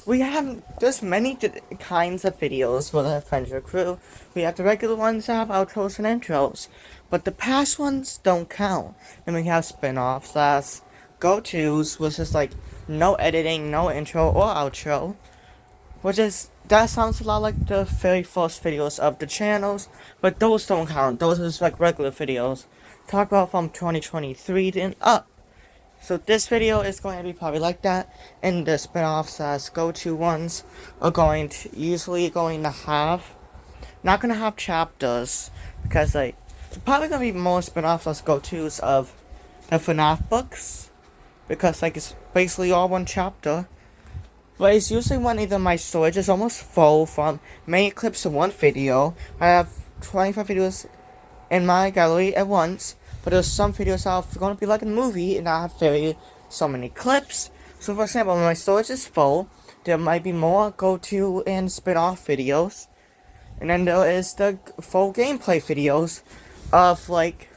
there's many kinds of videos for the Adventure Crew. We have the regular ones that have outros and intros, but the past ones don't count. Then we have spin-offs as go-tos, which is like no editing, no intro or outro, that sounds a lot like the very first videos of the channels, but those don't count. Those are just like regular videos. Talk about from 2023 and up. So this video is going to be probably like that, and the spin-offs as go-to ones are going to have, not going to have chapters, because like, probably going to be more spin-offs as go-tos of the FNAF books, because like it's basically all one chapter. But it's usually when either my storage is almost full from many clips of one video. I have 25 videos in my gallery at once, but there's some videos that are going to be like a movie, and I have so many clips. So for example, when my storage is full, there might be more go-to and spin-off videos. And then there is the full gameplay videos of like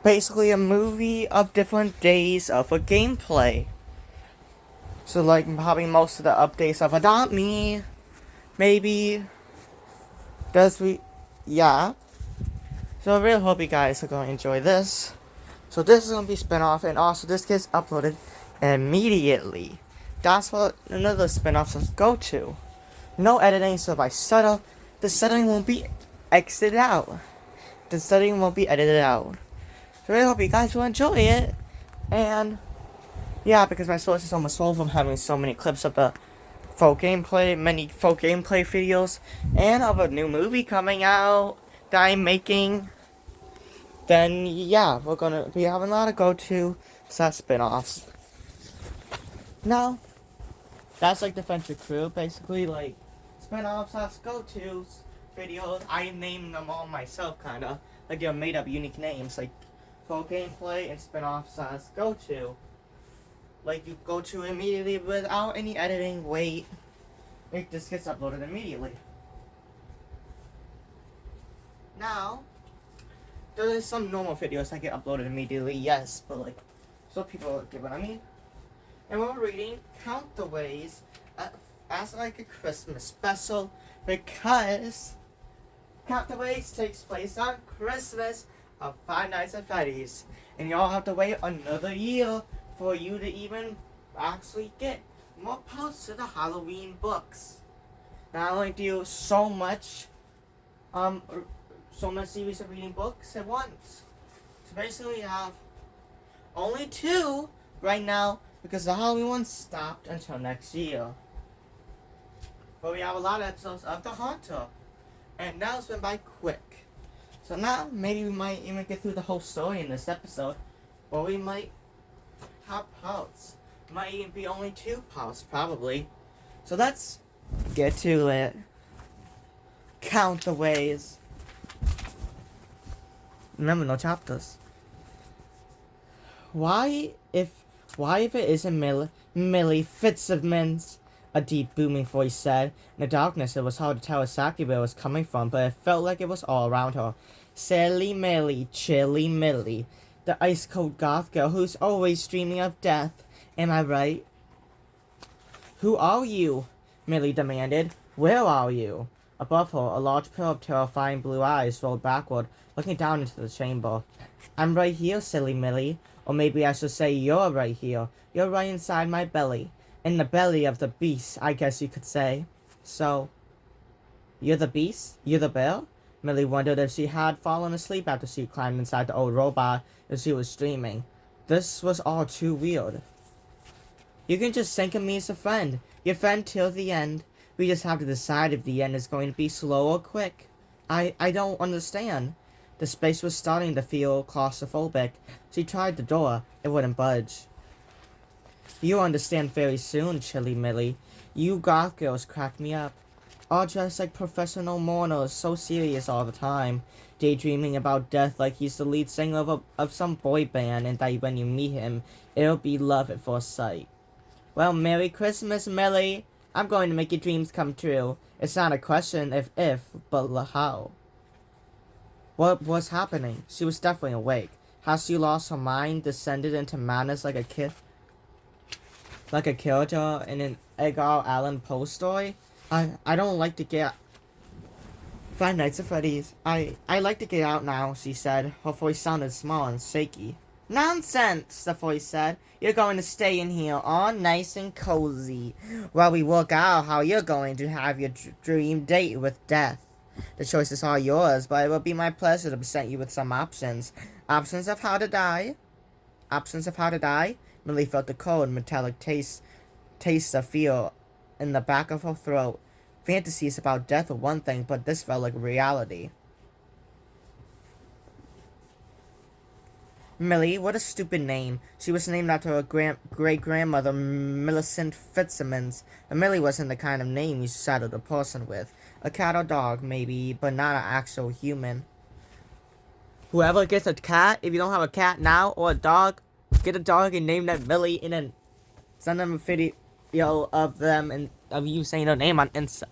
basically a movie of different days of a gameplay. So like probably most of the updates of Adopt Me, maybe yeah. So I really hope you guys are going to enjoy this. So this is going to be spin-off, and also this gets uploaded immediately. That's what another spin-off says go to. No editing, so if I stutter, the stuttering won't be exited out. The stuttering won't be edited out. So I really hope you guys will enjoy it. And yeah, because my source is almost full from having so many clips of the many full gameplay videos, and of a new movie coming out that I'm making. Then yeah, we're gonna be having a lot of go-to spin-offs. Now, that's like the Adventure Crew, basically like spin-offs as go-tos videos. I named them all myself, kinda like they're made up unique names, like full gameplay and spin-offs as go-to. Like you go to immediately without any editing. Wait, it just gets uploaded immediately. Now, there is some normal videos that get uploaded immediately, yes, but like, so people get what I mean. And we're reading Count the Ways as like a Christmas special, because Count the Ways takes place on Christmas of Five Nights at Freddy's, and y'all have to wait another year for you to even actually get more posts to the Halloween books. Not only do you so much series of reading books at once. So basically you have only 2 right now, because the Halloween one stopped until next year. But we have a lot of episodes of The Haunter, and now it's been by quick. So now maybe we might even get through the whole story in this episode, or we might have parts. Might even be only 2 parts, probably. So let's get to it. Count the Ways. Remember, no chapters. Why if it isn't Millie Fitzsimmons? A deep booming voice said. In the darkness, it was hard to tell exactly where it was coming from, but it felt like it was all around her. Silly Millie, chilly Millie. The ice-cold goth girl who's always dreaming of death. Am I right? Who are you? Millie demanded. Where are you? Above her, a large pair of terrifying blue eyes rolled backward, looking down into the chamber. I'm right here, silly Millie. Or maybe I should say you're right here. You're right inside my belly. In the belly of the beast, I guess you could say. So, you're the beast? You're the bear? Millie wondered if she had fallen asleep after she climbed inside the old robot as she was dreaming. This was all too weird. You can just think of me as a friend. Your friend till the end. We just have to decide if the end is going to be slow or quick. I don't understand. The space was starting to feel claustrophobic. She tried the door. It wouldn't budge. You'll understand very soon, chilly Millie. You goth girls crack me up. All dressed like professional mourners, so serious all the time. Daydreaming about death like he's the lead singer of some boy band, and that when you meet him, it'll be love at first sight. Well, Merry Christmas, Millie. I'm going to make your dreams come true. It's not a question of if, but how. What was happening? She was definitely awake. Had she lost her mind, descended into madness like a kid? like a character in an Edgar Allan Poe story. I don't like to get Five Nights at Freddy's. I like to get out now, she said. Her voice sounded small and shaky. Nonsense, the voice said. You're going to stay in here all nice and cozy while we work out how you're going to have your dream date with death. The choice is all yours, but it will be my pleasure to present you with some options. Options of how to die. Options of how to die. Millie felt the cold, metallic taste of feel in the back of her throat. Fantasies about death were one thing, but this felt like reality. Millie, what a stupid name. She was named after her great-grandmother, Millicent Fitzsimmons. And Millie wasn't the kind of name you saddled a person with. A cat or dog, maybe, but not an actual human. Whoever gets a cat, if you don't have a cat now, or a dog, get a dog and name that Millie, and then send them a video of them and of you saying their name on Insta.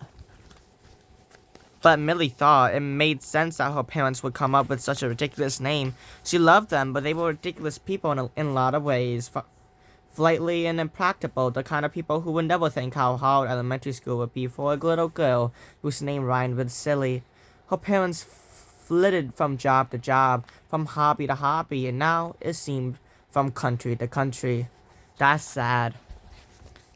But Millie thought it made sense that her parents would come up with such a ridiculous name. She loved them, but they were ridiculous people in a lot of ways. Flightly and impractical, the kind of people who would never think how hard elementary school would be for a little girl whose name rhymed with silly. Her parents flitted from job to job, from hobby to hobby, and now, it seemed, from country to country. That's sad.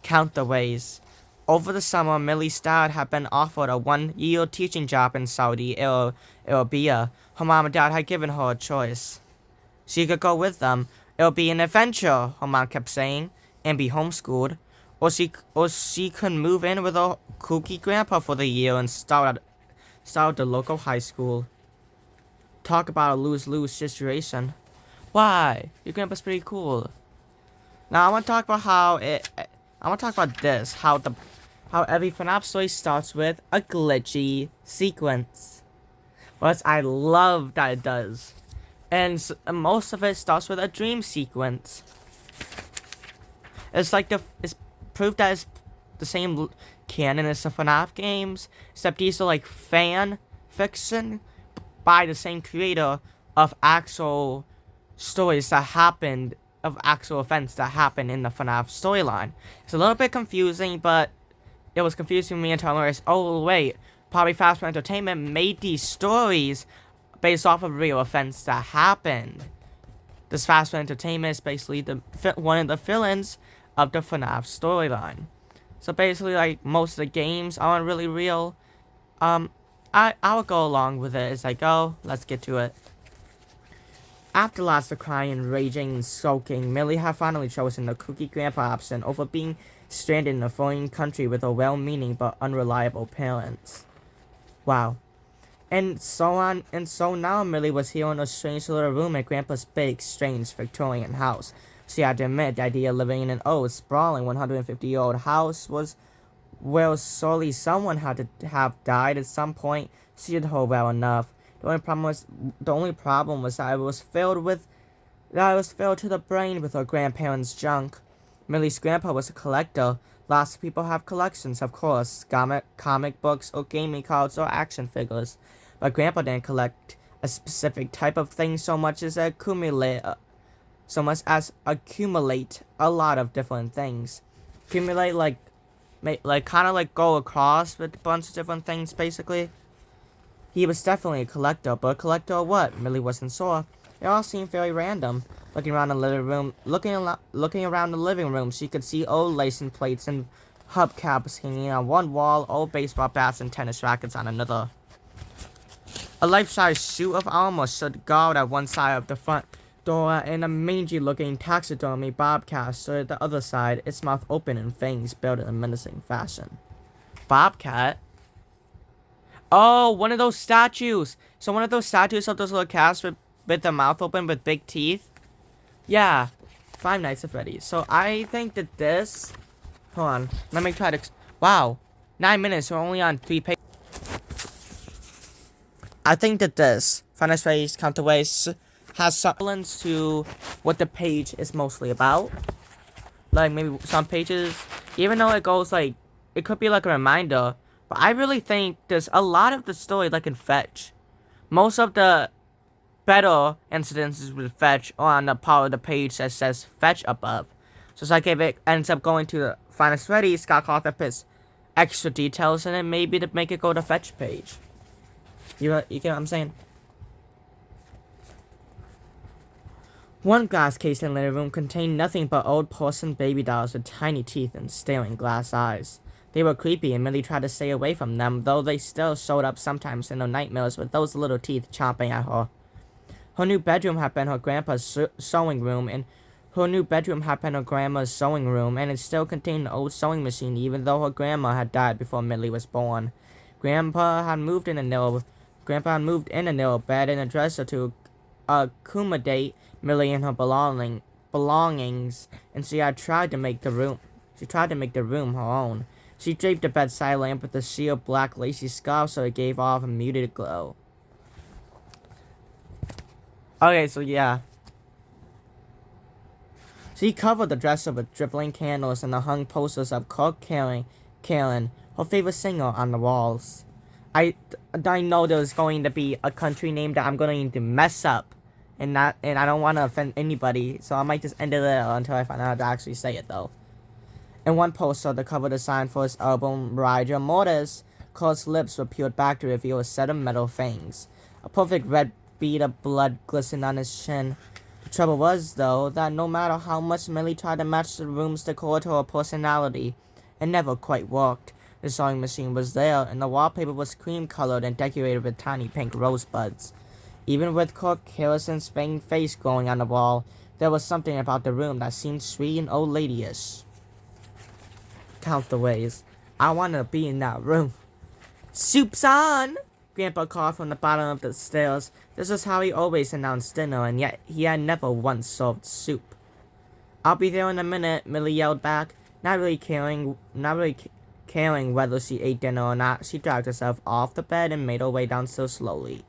Count the ways. Over the summer, Millie's dad had been offered a one-year teaching job in Saudi Arabia. Her mom and dad had given her a choice. She could go with them. It'll be an adventure, her mom kept saying, and be homeschooled. Or she could move in with her kooky grandpa for the year and start at the local high school. Talk about a lose-lose situation. Why? Your grandpa's pretty cool. Now I want to talk about how every FNAF story starts with a glitchy sequence. But I love that it does. And most of it starts with a dream sequence. It's proof that it's the same canon as the FNAF games, except these are like fan fiction by the same creator of actual stories that happened, of actual events that happened in the FNAF storyline. It's a little bit confusing, but it was confusing me until I realized, oh wait, probably Fazbear Entertainment made these stories based off of real events that happened. This Fazbear Entertainment is basically one of the villains of the FNAF storyline. So basically, like, most of the games aren't really real. I'll go along with it as I go. Let's get to it. After lots of crying, raging, and sulking, Millie had finally chosen the kooky grandpa option over being stranded in a foreign country with her well-meaning but unreliable parents. Wow. And so now Millie was here in a strange little room at Grandpa's big, strange Victorian house. She had to admit the idea of living in an old, sprawling 150-year-old house was, well, surely someone had to have died at some point. She did hold well enough. The only problem was that it was filled to the brain with her grandparents' junk. Millie's grandpa was a collector. Lots of people have collections, of course, comic books or gaming cards or action figures. But Grandpa didn't collect a specific type of thing so much as accumulate a lot of different things. Accumulate like kind of like go across with a bunch of different things, basically. He was definitely a collector, but a collector of what? Millie wasn't sure. It all seemed very random. Looking around the living room, she could see old license plates and hubcaps hanging on one wall, old baseball bats and tennis rackets on another. A life-size suit of armor stood guard at one side of the front door, and a mangy-looking taxidermy bobcat stood at the other side, its mouth open and fangs bared in a menacing fashion. Bobcat? Oh, one of those statues! So one of those statues of those little cats with the mouth open with big teeth? Yeah, Five Nights at Freddy's. So I think that this... Hold on, let me try to... Wow, 9 minutes, we're only on 3 pages. I think that this, Five Nights at Freddy's Counterways, has semblance to what the page is mostly about. Like, maybe some pages, even though it goes, like, it could be like a reminder, but I really think there's a lot of the story like in Fetch. Most of the better incidences with Fetch are on the part of the page that says Fetch above. So it's like if it ends up going to the finest ready, Scott Cawthon puts extra details in it, maybe to make it go to fetch page. You get what I'm saying? One glass case in the living room contained nothing but old porcelain baby dolls with tiny teeth and staring glass eyes. They were creepy, and Millie tried to stay away from them, though they still showed up sometimes in her nightmares with those little teeth chomping at her. Her new bedroom had been her grandpa's sewing room, and it still contained an old sewing machine, even though her grandma had died before Millie was born. Grandpa had moved in a narrow bed and a dresser to accommodate Millie and her belongings, and she tried to make the room her own. She draped the bedside lamp with a sheer black lacy scarf so it gave off a muted glow. Okay, so yeah. She covered the dresser with dribbling candles and hung posters of Kirk Caron, her favorite singer, on the walls. I know there's going to be a country name that I'm going to mess up, and I don't want to offend anybody, so I might just end it there until I find out how to actually say it, though. In one poster, the cover design for his album Rigor Mortis, Kurt's lips were peeled back to reveal a set of metal fangs. A perfect red bead of blood glistened on his chin. The trouble was, though, that no matter how much Millie tried to match the room's decor to her personality, it never quite worked. The sewing machine was there, and the wallpaper was cream-colored and decorated with tiny pink rosebuds. Even with Kirk Harrison's faint face glowing on the wall, there was something about the room that seemed sweet and old ladyish. Count the ways I want to be in that room. "Soup's on!" Grandpa called from the bottom of the stairs. This was how he always announced dinner, and yet he had never once served soup. "I'll be there in a minute," Millie yelled back. Not really caring whether she ate dinner or not, she dragged herself off the bed and made her way downstairs slowly.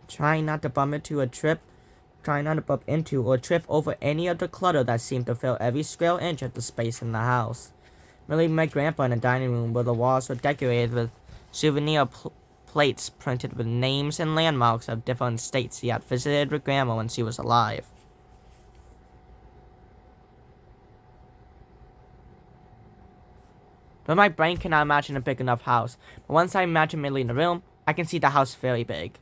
Trying not to bump into or trip over any of the clutter that seemed to fill every square inch of the space in the house. Millie met Grandpa in the dining room, where the walls were decorated with souvenir plates printed with names and landmarks of different states he had visited with Grandma when she was alive. But my brain cannot imagine a big enough house. But once I imagine Millie in the room, I can see the house very big.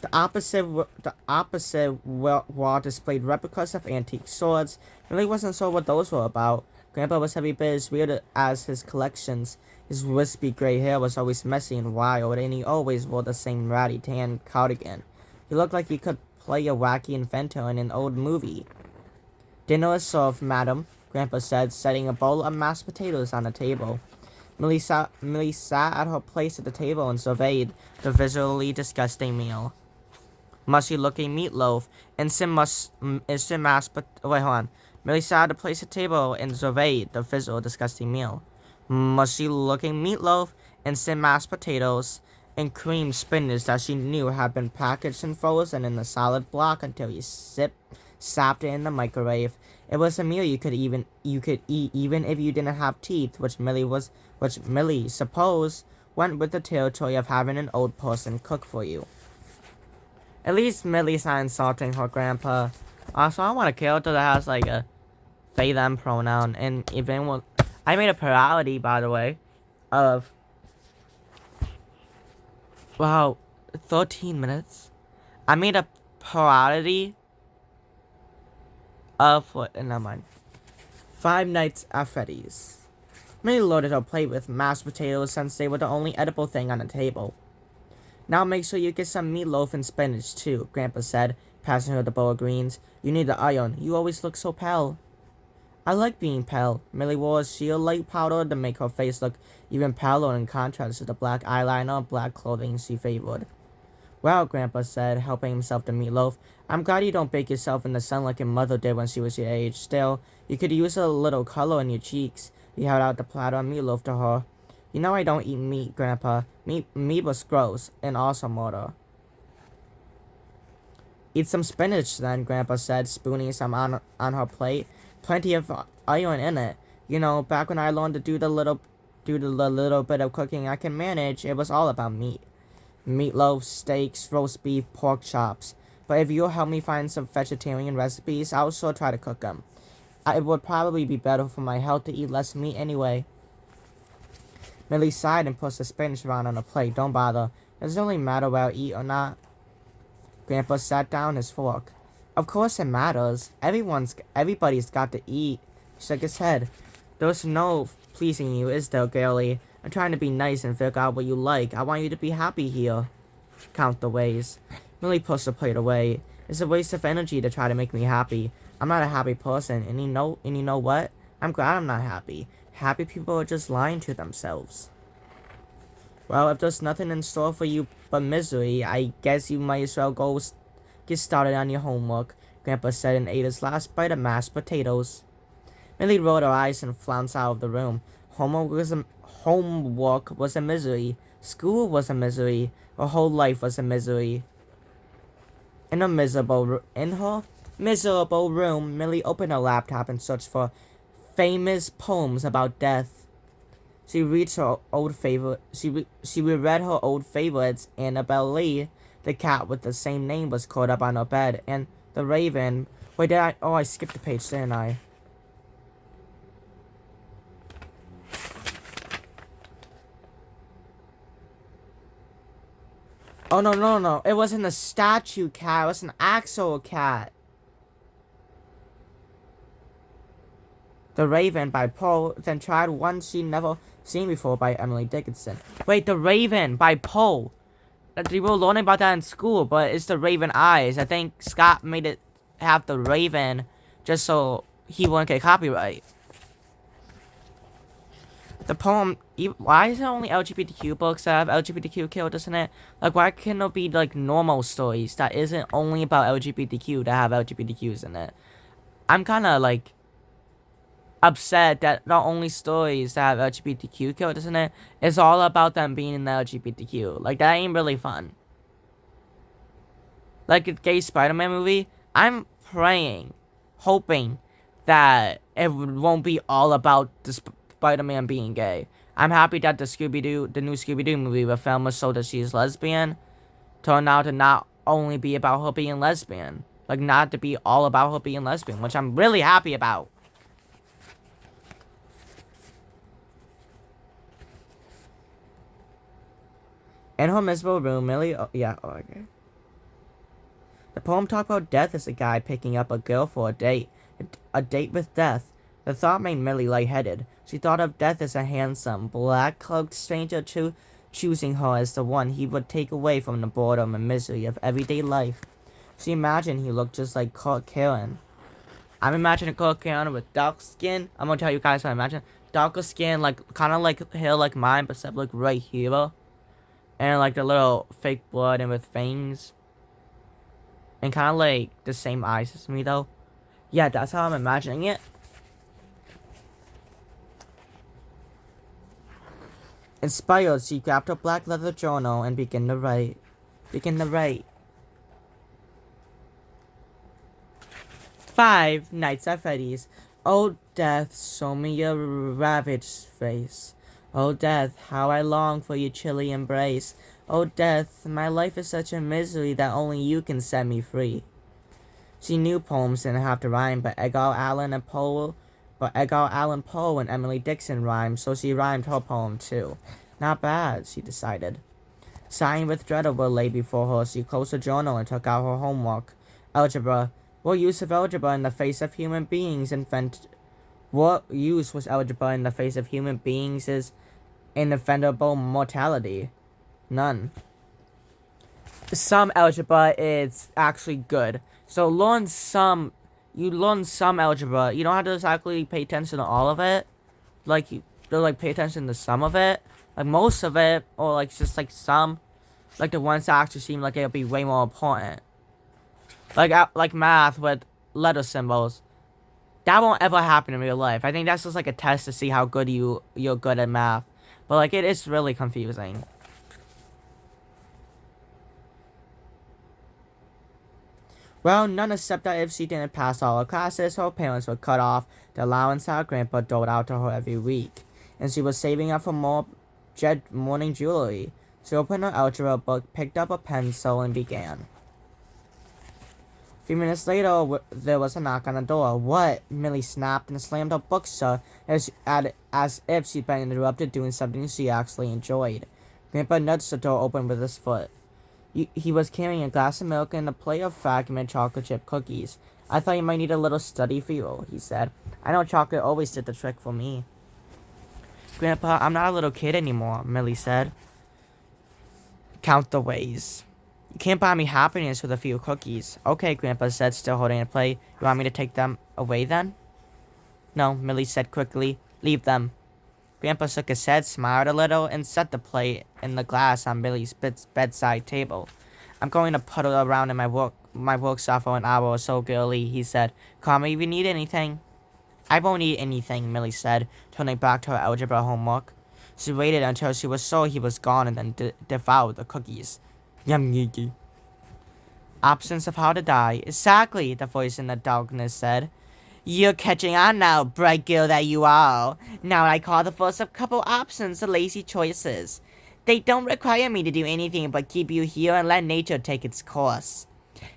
The opposite wall displayed replicas of antique swords. Millie wasn't sure what those were about. Grandpa was every bit as weird as his collections. His wispy gray hair was always messy and wild, and he always wore the same ratty tan cardigan. He looked like he could play a wacky inventor in an old movie. "Dinner is served, madam," Grandpa said, setting a bowl of mashed potatoes on the table. Millie sat at her place at the table and surveyed the visually disgusting meal. Mushy-looking meatloaf and Millie sat at the place at the table and surveyed the visual disgusting meal. Mushy-looking meatloaf and some mashed potatoes and cream spinach that she knew had been packaged and frozen in a solid block until you sapped it in the microwave. It was a meal you could eat even if you didn't have teeth, which Millie supposed went with the territory of having an old person cook for you. At least Millie's not insulting her grandpa. Also, I want a character that has like a they them pronoun, and even I made a parody, by the way, of 13 minutes. I made a parody of never mind. Five Nights at Freddy's. Millie loaded her plate with mashed potatoes since they were the only edible thing on the table. "Now make sure you get some meatloaf and spinach too," Grandpa said, passing her the bowl of greens. "You need the iron. You always look so pale." "I like being pale." Millie wore a sheer light powder to make her face look even paler in contrast to the black eyeliner and black clothing she favored. "Well," Grandpa said, helping himself to meatloaf, "I'm glad you don't bake yourself in the sun like your mother did when she was your age. Still, you could use a little color in your cheeks." He held out the platter of meatloaf to her. "You know I don't eat meat, Grandpa. Meat was gross, and also murder." "Eat some spinach then," Grandpa said, spooning some on her plate. "Plenty of iron in it. You know, back when I learned to do the little bit of cooking I can manage, it was all about meat." meatloaf, steaks, roast beef, pork chops. But if you'll help me find some vegetarian recipes, I'll sure try to cook them. It would probably be better for my health to eat less meat anyway. Millie sighed and pushed the spinach around on a plate. Don't bother. Does it really matter whether I eat or not? Grandpa sat down his fork. Of course it matters. Everybody's got to eat. He shook his head. There's no pleasing you, is there, girlie? I'm trying to be nice and figure out what you like. I want you to be happy here. Count the ways. Millie pushed the plate away. It's a waste of energy to try to make me happy. I'm not a happy person, and you know what? I'm glad I'm not happy. Happy people are just lying to themselves. Well, if there's nothing in store for you but misery, I guess you might as well go get started on your homework, Grandpa said and ate his last bite of mashed potatoes. Millie rolled her eyes and flounced out of the room. Homework was a misery. School was a misery. Her whole life was a misery. In her miserable room, Millie opened her laptop and searched for famous poems about death. She reread her old favorites. Annabelle Lee, the cat with the same name, was curled up on her bed, and the raven. Wait, I skipped a page, didn't I? Oh, no. It wasn't a statue cat. It was an actual cat. The Raven by Poe, then tried one she'd never seen before by Emily Dickinson. Wait, The Raven by Poe. We were learning about that in school, but it's The Raven Eyes. I think Scott made it have The Raven just so he wouldn't get copyright. The poem, why is it only LGBTQ books that have LGBTQ characters in it? Like, why can't there be, like, normal stories that isn't only about LGBTQ that have LGBTQs in it? I'm kind of, like, upset that not only stories that have LGBTQ characters in it, it's all about them being in the LGBTQ. Like, that ain't really fun. Like a gay Spider-Man movie, I'm praying, hoping that it won't be all about the Spider-Man being gay. I'm happy that the new Scooby-Doo movie with Velma so that she's lesbian turned out to not only be about her being lesbian. Like, not to be all about her being lesbian, which I'm really happy about. In her miserable room, Millie... okay. The poem talked about death as a guy picking up a girl for a date. A date with death. The thought made Millie lightheaded. She thought of death as a handsome, black-cloaked stranger choosing her as the one he would take away from the boredom and misery of everyday life. She imagined he looked just like Kurt Karen. I'm imagining Kurt Karen with dark skin. I'm gonna tell you guys what I imagine. Darker skin, like, kind of like hair like mine, but except like right here. And like the little fake blood and with fangs. And kind of like the same eyes as me though. Yeah, that's how I'm imagining it. Inspired, she grabbed her black leather journal and began to write. 5 nights at Freddy's. Oh death, show me your ravaged face. Oh death, how I long for your chilly embrace. Oh death, my life is such a misery that only you can set me free. She knew poems didn't have to rhyme, but Edgar Allan Poe and Emily Dickinson rhymed, so she rhymed her poem too. Not bad, she decided. Sighing with dread of what lay before her, she closed her journal and took out her homework. Algebra. What use of algebra in the face of human beings What use was algebra in the face of human beings' indefendable mortality? None. Some algebra is actually good. So you learn some algebra. You don't have to exactly pay attention to all of it. Like, pay attention to some of it. Like, most of it, or, like, just, like, some. Like, the ones that actually seem like it'll be way more important. Like math with letter symbols. That won't ever happen in real life. I think that's just, like, a test to see how good you're good at math. But, like, it is really confusing. Well, none except that if she didn't pass all her classes, her parents would cut off the allowance her grandpa doled out to her every week. And she was saving up for more mourning jewelry. She opened her algebra book, picked up a pencil, and began. A few minutes later, there was a knock on the door. What? Millie snapped and slammed her book shut as if she'd been interrupted doing something she actually enjoyed. Grandpa nudged the door open with his foot. He was carrying a glass of milk and a plate of fragment chocolate chip cookies. I thought you might need a little study fuel, he said. I know chocolate always did the trick for me. Grandpa, I'm not a little kid anymore, Millie said. Count the ways. You can't buy me happiness with a few cookies. Okay, Grandpa said, still holding the plate. You want me to take them away then? No, Millie said quickly. Leave them. Grandpa shook his head, smiled a little, and set the plate and the glass on Millie's bedside table. I'm going to puddle around in my workshop for an hour or so, girlie, he said. Call me if you need anything. I won't eat anything, Millie said, turning back to her algebra homework. She waited until she was sure he was gone and then devoured the cookies. Yum yiggy. Options of how to die. Exactly, the voice in the darkness said. You're catching on now, bright girl that you are. Now I call the first of couple options the lazy choices. They don't require me to do anything but keep you here and let nature take its course.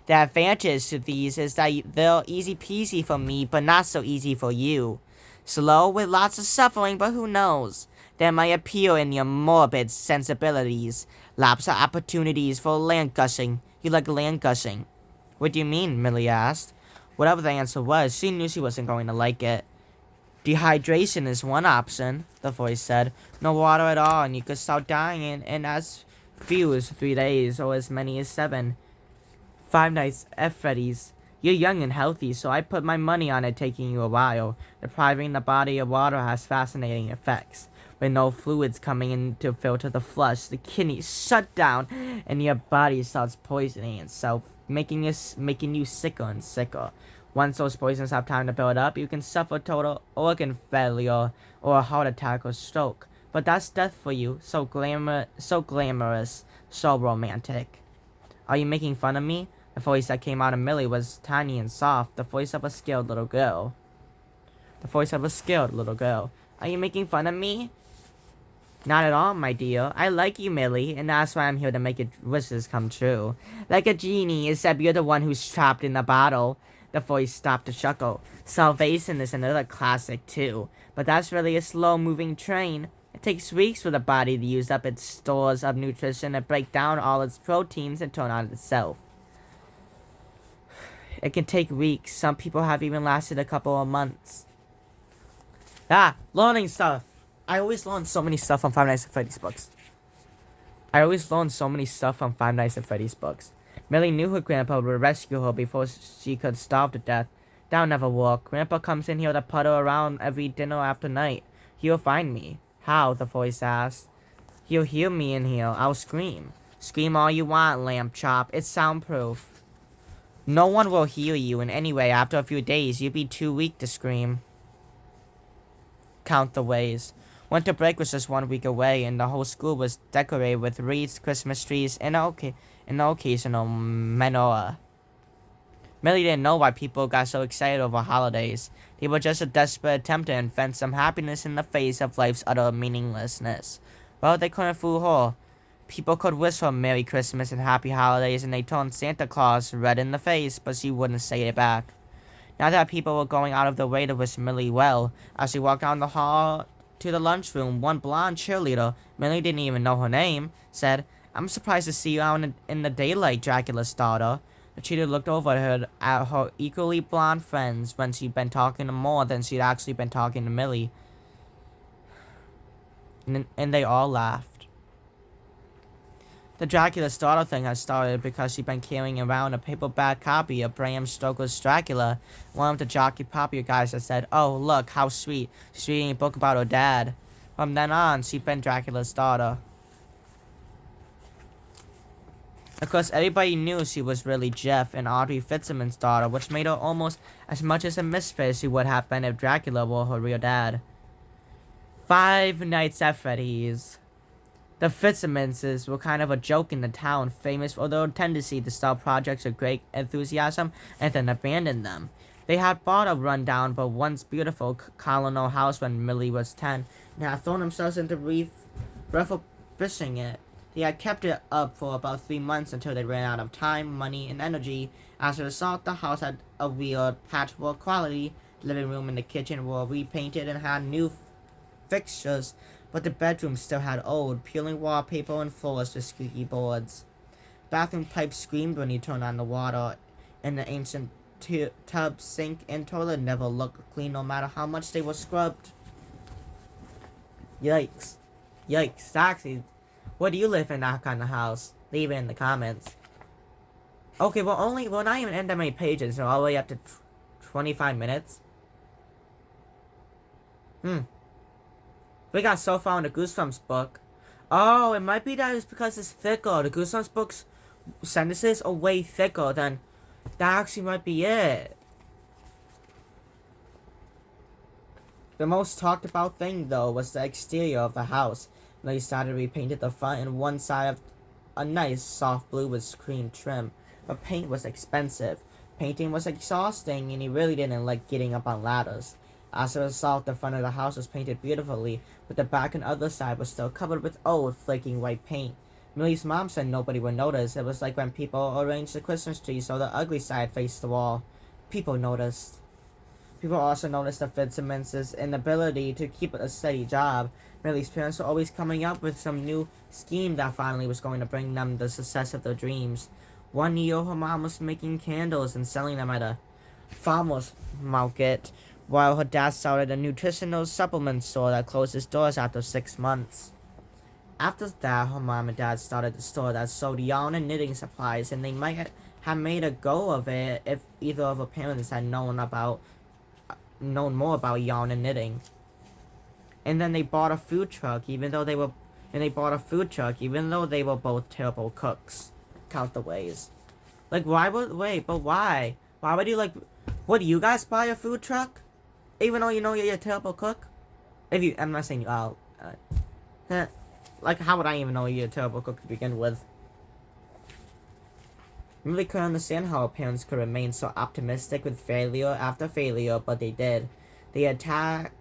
The advantage to these is that they're easy peasy for me, but not so easy for you. Slow with lots of suffering, but who knows? There might appear in your morbid sensibilities. Lots of opportunities for land gushing. You like land gushing? What do you mean? Millie asked. Whatever the answer was, she knew she wasn't going to like it. Dehydration is one option, the voice said. No water at all, and you could start dying in as few as 3 days, or as many as 7. 5 nights at Freddy's. You're young and healthy, so I put my money on it taking you a while. Depriving the body of water has fascinating effects. With no fluids coming in to filter the flush, the kidneys shut down, and your body starts poisoning itself, making you sicker and sicker. Once those poisons have time to build up, you can suffer total organ failure or a heart attack or stroke. But that's death for you. So glamorous, so romantic. Are you making fun of me? The voice that came out of Millie was tiny and soft, the voice of a scared little girl. Are you making fun of me? Not at all, my dear. I like you, Millie, and that's why I'm here to make your wishes come true. Like a genie, except you're the one who's trapped in the bottle. The voice stopped to chuckle. Salvation is another classic, too. But that's really a slow-moving train. It takes weeks for the body to use up its stores of nutrition and break down all its proteins and turn on itself. It can take weeks. Some people have even lasted a couple of months. Learning stuff. I always learn so many stuff on Five Nights at Freddy's books. Millie knew her grandpa would rescue her before she could starve to death. That'll never work. Grandpa comes in here to puddle around every dinner after night. He'll find me. How? The voice asked. He'll hear me in here. I'll scream. Scream all you want, lamb chop. It's soundproof. No one will hear you, and anyway, after a few days, you'll be too weak to scream. Count the ways. Winter break was just 1 week away, and the whole school was decorated with wreaths, Christmas trees, and an occasional menorah. Millie didn't know why people got so excited over holidays. They were just a desperate attempt to invent some happiness in the face of life's utter meaninglessness. Well, they couldn't fool her. People could wish her Merry Christmas and Happy Holidays, and they turned Santa Claus red in the face, but she wouldn't say it back. Now that people were going out of their way to wish Millie well, as she walked down the hall to the lunchroom, one blonde cheerleader, Millie didn't even know her name, said, I'm surprised to see you out in the daylight, Dracula's daughter. The cheerleader looked over at her equally blonde friends when she'd been talking to more than she'd actually been talking to Millie. And they all laughed. The Dracula's daughter thing had started because she'd been carrying around a paperback copy of Bram Stoker's Dracula. One of the jockey popular guys had said, oh, look, how sweet. She's reading a book about her dad. From then on, she'd been Dracula's daughter. Of course, everybody knew she was really Jeff and Audrey Fitzsimmons' daughter, which made her almost as much as a misfit as she would have been if Dracula were her real dad. 5 Nights at Freddy's. The Fitzsimmonses were kind of a joke in the town, famous for their tendency to start projects with great enthusiasm and then abandon them. They had bought a rundown but once beautiful colonial house when Millie was 10, and had thrown themselves into refurbishing it. They had kept it up for about 3 months until they ran out of time, money, and energy. As a result, the house had a weird patchwork quality. The living room and the kitchen were repainted and had new fixtures, but the bedroom still had old, peeling wallpaper and floors with squeaky boards. Bathroom pipes screamed when you turned on the water, and the ancient tub, sink, and toilet never looked clean no matter how much they were scrubbed. Yikes. Yikes. Actually, where do you live in that kind of house? Leave it in the comments. Okay, we're not even in that many pages, so all the way up to 25 minutes. We got so far in the Goosebumps book. Oh, it might be that it's because it's thicker. The Goosebumps book's sentences are way thicker than... That actually might be it. The most talked about thing, though, was the exterior of the house. They started repainted the front and one side of a nice soft blue with cream trim. But paint was expensive. Painting was exhausting, and he really didn't like getting up on ladders. As a result, the front of the house was painted beautifully, but the back and other side was still covered with old, flaking white paint. Millie's mom said nobody would notice. It was like when people arranged the Christmas tree so the ugly side faced the wall. People noticed. People also noticed the Fitzsimmons' inability to keep a steady job. Millie's parents were always coming up with some new scheme that finally was going to bring them the success of their dreams. One year, her mom was making candles and selling them at a farmer's market, while her dad started a nutritional supplement store that closed its doors after 6 months. After that, her mom and dad started a store that sold yarn and knitting supplies, and they might have made a go of it if either of her parents had known more about yarn and knitting. And then they bought a food truck, even though they were both terrible cooks. Count the ways. Like, why? Why would you, like, would you guys buy a food truck? Even though you know you're a terrible cook? I'm not saying you like, how would I even know you're a terrible cook to begin with? I really couldn't understand how our parents could remain so optimistic with failure after failure, but they did. They attacked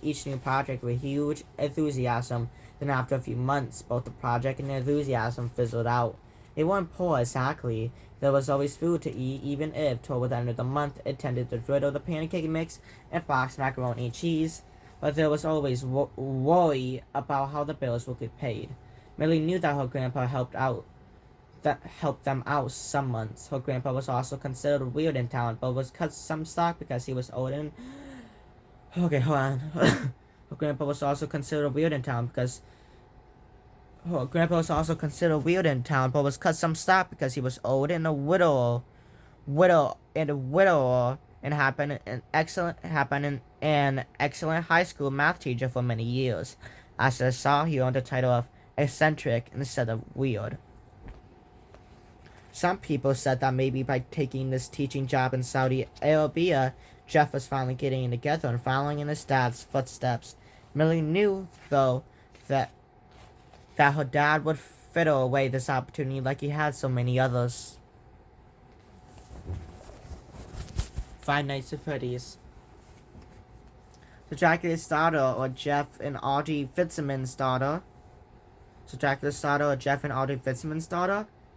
each new project with huge enthusiasm. Then after a few months, both the project and the enthusiasm fizzled out. They weren't poor exactly. There was always food to eat, even if, toward the end of the month, it tended to dwindle the pancake mix and boxed macaroni and cheese. But there was always worry about how the bills would get paid. Millie knew that her grandpa helped them out some months. Her grandpa was also considered weird in town, but was cut some slack because he was old and... Okay, hold on. Her grandpa was also considered weird in town, but was cut some slack because he was old and a widower, and had been an excellent high school math teacher for many years. As a result, he earned the title of eccentric instead of weird. Some people said that maybe by taking this teaching job in Saudi Arabia, Jeff was finally getting it together and following in his dad's footsteps. Millie knew, though, that her dad would fiddle away this opportunity like he had so many others. Five Nights at Freddy's. So Dracula's daughter or Jeff and Audrey Fitzsimmons' daughter.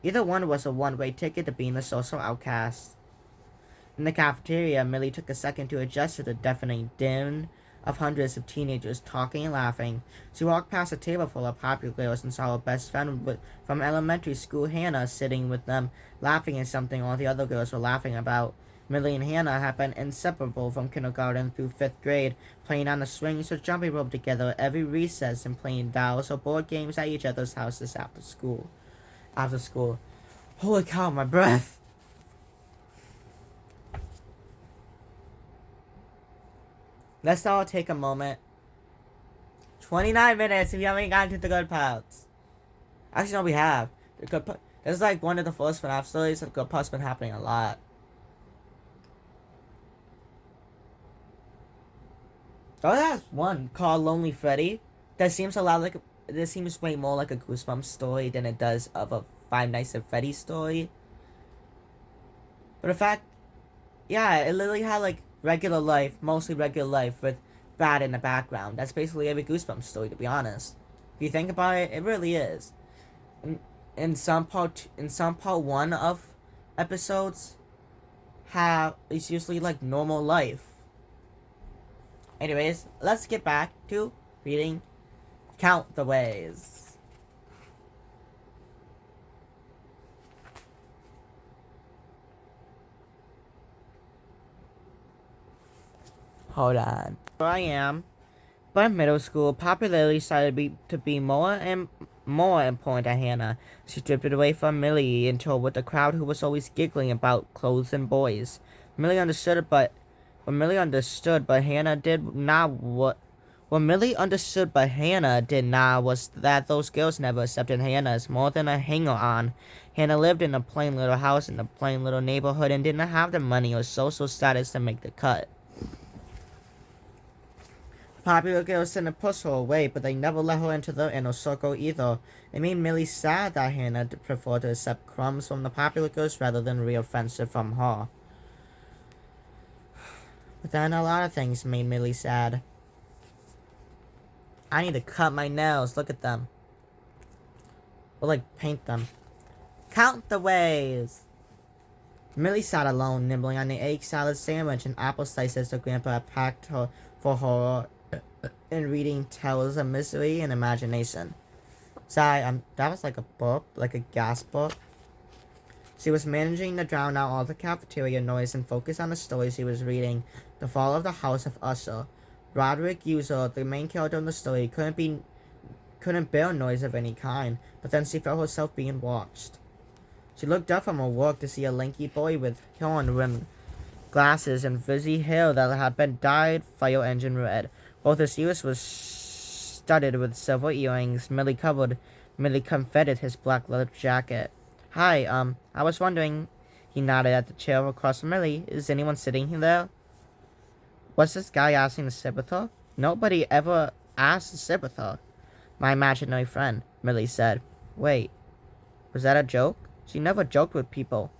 Either one was a one-way ticket to being a social outcast. In the cafeteria, Millie took a second to adjust to the deafening din of hundreds of teenagers talking and laughing. She walked past a table full of popular girls and saw her best friend from elementary school, Hannah, sitting with them, laughing at something all the other girls were laughing about. Millie and Hannah had been inseparable from kindergarten through 5th grade, playing on the swings or jumping rope together every recess and playing dolls or board games at each other's houses after school. Holy cow, my breath! Let's all take a moment. 29 minutes if you haven't gotten to the good parts. Actually, no, we have. This is like one of the first FNAF stories. The good part's been happening a lot. Oh, that's one called Lonely Freddy. That seems this seems way more like a Goosebumps story than it does of a Five Nights at Freddy's story. But in fact, yeah, it literally had like mostly regular life with bad in the background. That's basically every Goosebumps story, to be honest. If you think about it, it really is. in some part one of episodes it's usually like normal life. Anyways, let's get back to reading Count the Ways. Hold on. Here I am. By middle school, popularity started to be more and more important to Hannah. She drifted away from Millie into with the crowd who was always giggling about clothes and boys. Millie understood, but Hannah did not. What Millie understood, but Hannah did not, was that those girls never accepted Hannah as more than a hanger-on. Hannah lived in a plain little house in a plain little neighborhood and didn't have the money or social status to make the cut. Popular girls didn't push her away, but they never let her into their inner circle either. It made Millie sad that Hannah preferred to accept crumbs from the popular girls rather than real friendship from her. But then a lot of things made Millie sad. I need to cut my nails. Look at them. Or like paint them. Count the ways. Millie sat alone, nibbling on the egg salad sandwich and apple slices her grandpa had packed for her and reading tales of misery and imagination. Sorry, that was like a book, like a gas book. She was managing to drown out all the cafeteria noise and focus on the story she was reading. The Fall of the House of Usher. Roderick User, the main character in the story, couldn't bear noise of any kind, but then she felt herself being watched. She looked up from her work to see a lanky boy with horn-rimmed glasses and frizzy hair that had been dyed fire engine red. Both his ears were studded with silver earrings. Millie confetted his black leather jacket. Hi, I was wondering. He nodded at the chair across from Millie. Is anyone sitting there? Was this guy asking to sit with her? Nobody ever asked to sit with her. My imaginary friend, Millie said. Wait, was that a joke? She never joked with people.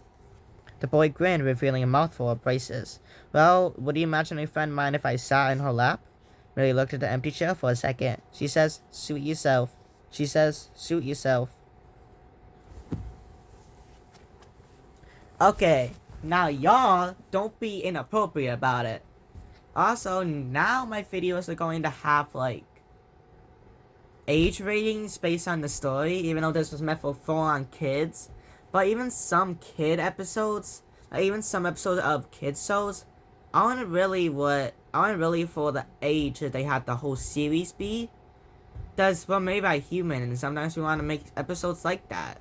The boy grinned, revealing a mouthful of braces. Well, would the imaginary friend mind if I sat in her lap? Millie looked at the empty chair for a second. She says, suit yourself. Okay, now y'all don't be inappropriate about it. Also, now my videos are going to have, like, age ratings based on the story, even though this was meant for full-on kids. But even some kid episodes, even some episodes of kids shows, aren't really for the age that they have the whole series be. That's well made by human, and sometimes we want to make episodes like that.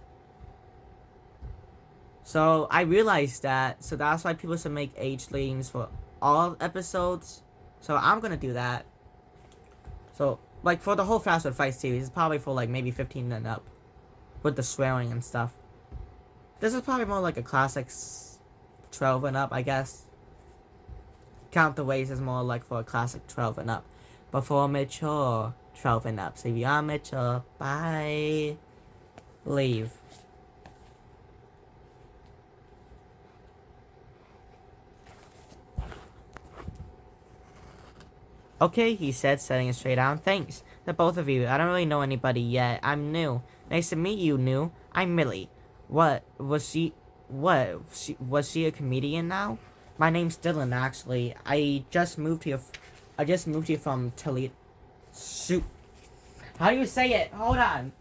So I realized that, so that's why people should make age ratings for all episodes. So I'm gonna do that. So like for the whole Fast Food Fight series, it's probably for like maybe 15 and up, with the swearing and stuff. This is probably more like a classic 12 and up, I guess. Count the Ways is more like for a classic 12 and up. But for a mature 12 and up. So if you are mature, bye. Leave. Okay, he said, setting it straight down. Thanks. To both of you. I don't really know anybody yet. I'm new. Nice to meet you, new. I'm Millie. Was she a comedian now? My name's Dylan, actually. I just moved here from Toledo. Shoot. How do you say it? Hold on.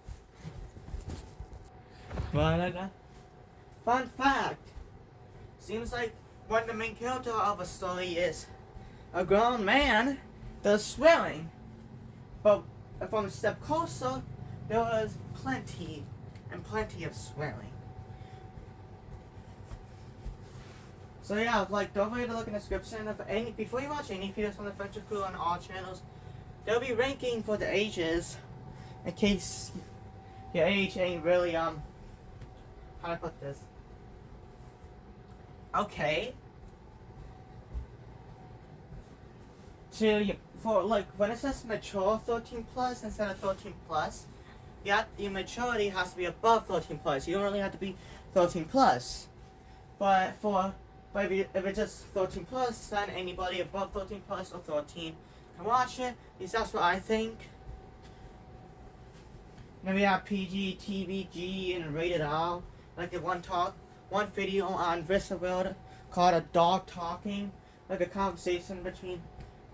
Fun fact. Seems like when the main character of a story is a grown man, there's swearing. But from a step closer, there was plenty of swearing. So yeah, like, don't forget to look in the description of before you watch any videos from the Friendship Crew on all channels. They'll be ranking for the ages, in case your age ain't really, how do I put this? Okay. For like, when it says mature 13 plus instead of 13 plus, yeah, your maturity has to be above 13 plus. You don't really have to be 13 plus. But if it's just 13 plus, then anybody above 13 plus or 13 can watch it, because that's what I think. Then we have PG, TVG, and rated R. Like the one video on World called "A Dog Talking," like a conversation between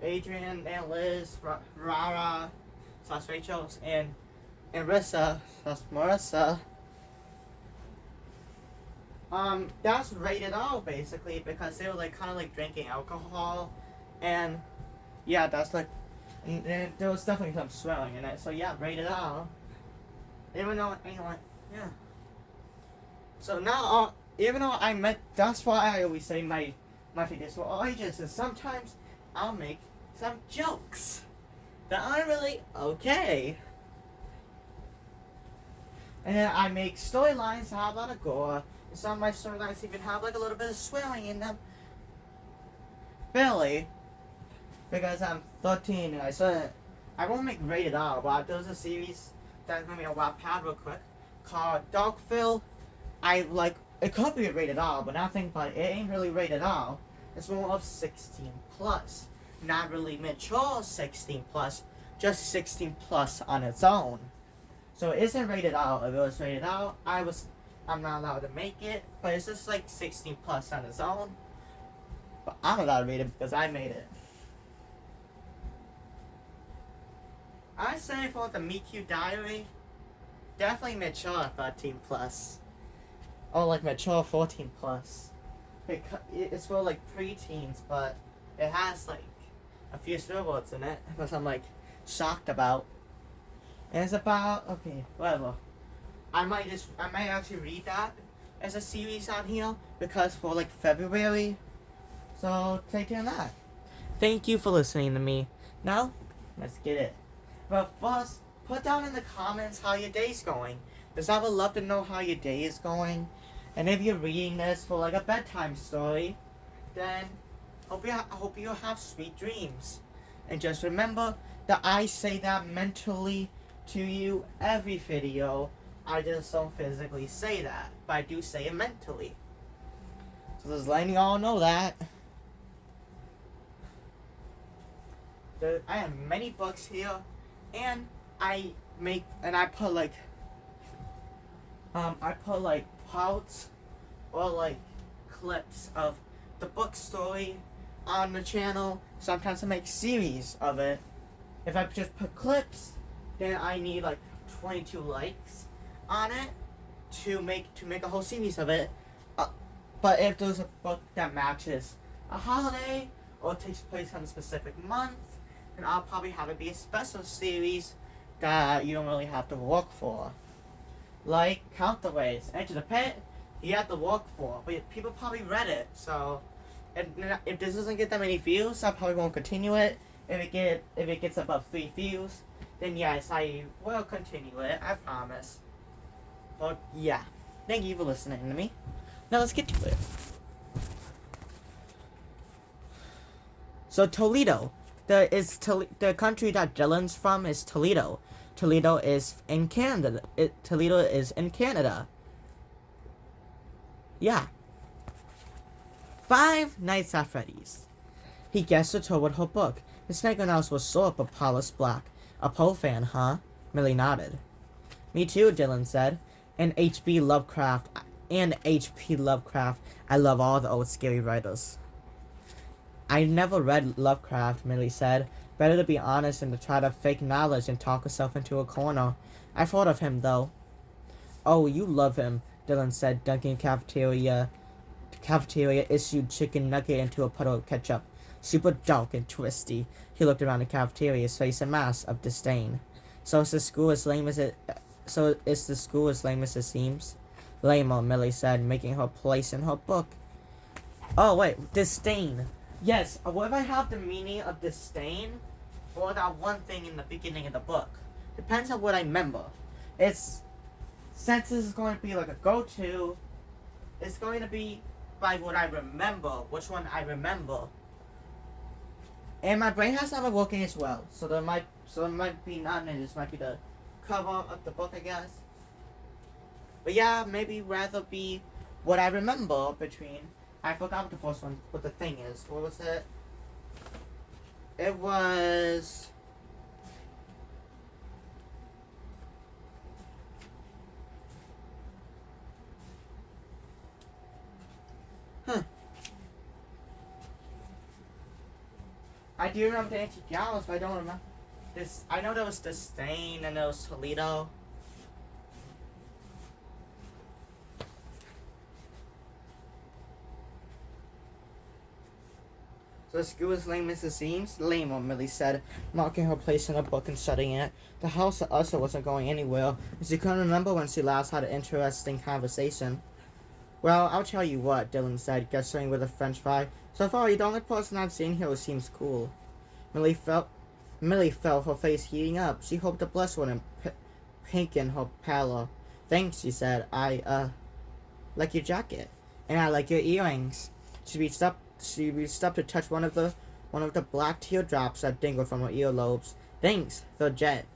Adrian and Liz, Rara, slash Rachel, and Rissa, slash Marissa. That's rated R basically because they were like kind of like drinking alcohol, and yeah, that's like, and there was definitely some swearing in it. So yeah, rated R. Even though anyway, yeah. So now, even though that's why I always say my videos for all ages is sometimes I'll make some jokes that aren't really okay. And then I make storylines that have a lot of gore. And some of my storylines even have like a little bit of swearing in them. Barely. Because I'm 13 and I won't make rated R, but there's a series that's gonna be a Wattpad real quick called Dogville. It could be rated R, but now I think about it, it ain't really rated R. It's more of 16 plus. Not really mature 16 plus, just 16 plus on its own. So it isn't rated R. If it was rated R, I'm not allowed to make it, but it's just like 16 plus on its own. But I'm allowed to rate it because I made it. I say for the Meet Cute Diary, definitely mature 13 plus. Or like mature 14 plus. It's for like preteens, but it has like a few swear words in it, which I'm like shocked about. And it's about, okay, whatever. I might actually read that as a series on here because for like February. So take care of that. Thank you for listening to me. Now, let's get it. But first, put down in the comments how your day's going. Because I would love to know how your day is going. And if you're reading this for like a bedtime story, then I hope you have sweet dreams. And just remember that I say that mentally to you every video. I just don't physically say that, but I do say it mentally. So just letting y'all know that. I have many books here, and I put like parts or like clips of the book story on the channel. Sometimes I make series of it. If I just put clips, then I need like 22 likes on it to make a whole series of it. But if there's a book that matches a holiday or takes place on a specific month, then I'll probably have it be a special series that you don't really have to work for. Like Counterways, Enter the Pit, you have to work for, but people probably read it. So if this doesn't get that many views, I probably won't continue it. If it gets above 3 views, then yes, I will continue it. I promise. But yeah, thank you for listening to me. Now let's get to it. So Toledo, the country that Dylan's from is Toledo. Toledo is in Canada. Toledo is in Canada. Yeah. Five Nights at Freddy's. He guessed the toad with her book. His fingernails were sore but polished black. A Poe fan, huh? Millie nodded. Me too, Dylan said. And H.P. Lovecraft. I love all the old scary writers. I never read Lovecraft, Millie said. Better to be honest than to try to fake knowledge and talk herself into a corner. I thought of him, though. Oh, you love him, Dylan said, dunking cafeteria issued chicken nugget into a puddle of ketchup. Super dark and twisty. He looked around the cafeteria, his face a mask of disdain. So is the school as lame as it seems? Lamer, Millie said, making her place in her book. Oh, wait, disdain. Yes, what if I have the meaning of disdain or that one thing in the beginning of the book? Depends on what I remember. Since this is going to be like a go-to, it's going to be by what I remember, which one I remember. And my brain has not been working as well, so there might be none, and this might be the cover of the book, I guess. But yeah, maybe rather be what I remember between. I forgot what the first one, what the thing is. What was it? It was. Huh. I do remember the antique gallows, but I don't remember this. I know there was Disdain and there was Toledo. The school is lame as it seems. Lame, what Millie said, marking her place in a book and studying it. The house also wasn't going anywhere, and she couldn't remember when she last had an interesting conversation. Well, I'll tell you what, Dylan said, gesturing with a french fry. So far, you're the only person I've seen here who seems cool. Millie felt her face heating up. She hoped the blush wouldn't pinken her pallor. Thanks, she said. I like your jacket. And I like your earrings. She reached up to touch one of the black teardrops that dingled from her earlobes. Thanks, the jet.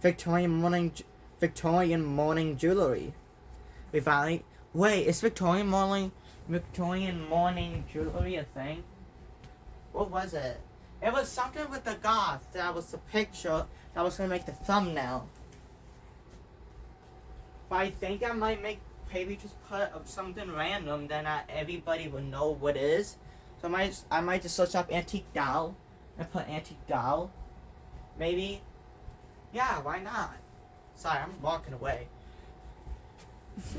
Victorian morning jewelry. We finally wait. Is Victorian morning jewelry a thing? What was it? It was something with the goth. That was the picture that was gonna make the thumbnail. But I think I might maybe just put up something random, then everybody would know what it is. So I might just search up antique doll and put antique doll. Maybe. Yeah, why not? Sorry, I'm walking away.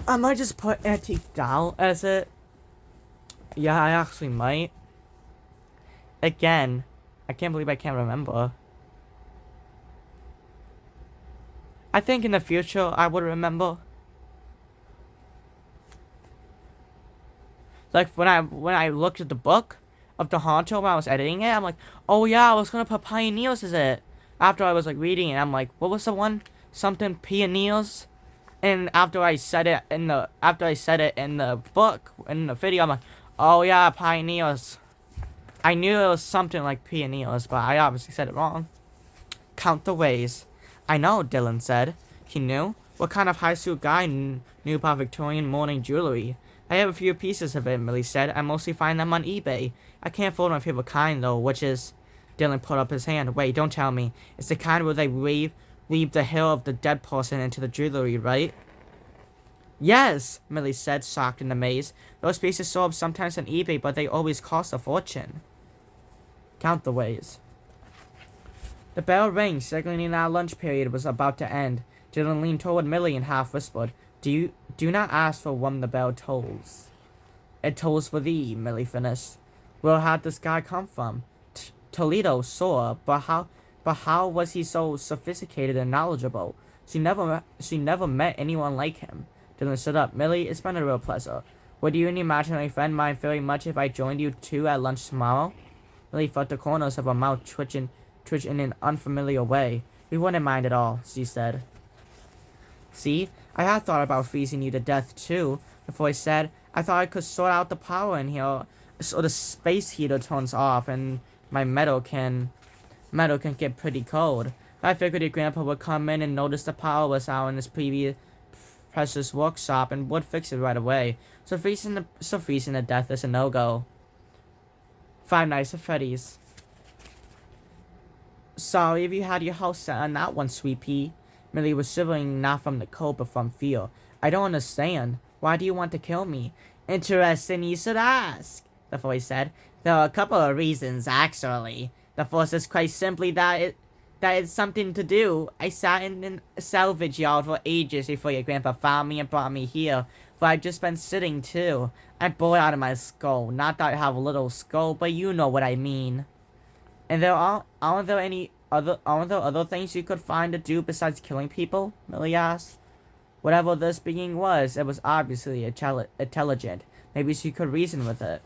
I might just put antique doll as it. Yeah, I actually might. Again, I can't believe I can't remember. I think in the future I would remember. Like when I looked at the book of the Honcho when I was editing it, I'm like, oh yeah, I was gonna put pioneers as it. After I was like reading it, I'm like, what was the one? Something pioneers. And after I said it in the book in the video, I'm like, oh yeah, pioneers. I knew it was something like pioneers, but I obviously said it wrong. Count the ways. I know, Dylan said. He knew? What kind of high school guy knew about Victorian morning jewelry? I have a few pieces of it, Millie said. I mostly find them on eBay. I can't afford my favorite kind, though, which is... Dylan put up his hand. Wait, don't tell me. It's the kind where they weave the hair of the dead person into the jewelry, right? Yes, Millie said, shocked and amazed. Those pieces show up sometimes on eBay, but they always cost a fortune. Count the ways. The bell rang, signaling our lunch period was about to end. Dylan leaned toward Millie and half whispered, Do not ask for when the bell tolls. It tolls for thee, Millie finished. Where had this guy come from? Toledo, sure, but how was he so sophisticated and knowledgeable? She never met anyone like him. Dylan stood up. Millie, it's been a real pleasure. Would you and your imaginary friend mind very much if I joined you two at lunch tomorrow? Millie felt the corners of her mouth twitch in an unfamiliar way. We wouldn't mind at all, she said. See, I had thought about freezing you to death too. The voice said, I thought I could sort out the power in here so the space heater turns off and my metal can get pretty cold. I figured your grandpa would come in and notice the power was out in his previous precious workshop and would fix it right away. So freezing to death is a no-go. Five Nights at Freddy's. Sorry if you had your house set on that one, sweet pea. Millie was shivering not from the cold but from fear. I don't understand. Why do you want to kill me? Interesting you should ask, the voice said. There are a couple of reasons, actually. The first is quite simply that it's something to do. I sat in a salvage yard for ages before your grandpa found me and brought me here, but I've just been sitting too. I'm bored out of my skull. Not that I have a little skull, but you know what I mean. And aren't there other things you could find to do besides killing people? Millie asked. Whatever this being was, it was obviously intelligent. Maybe she could reason with it.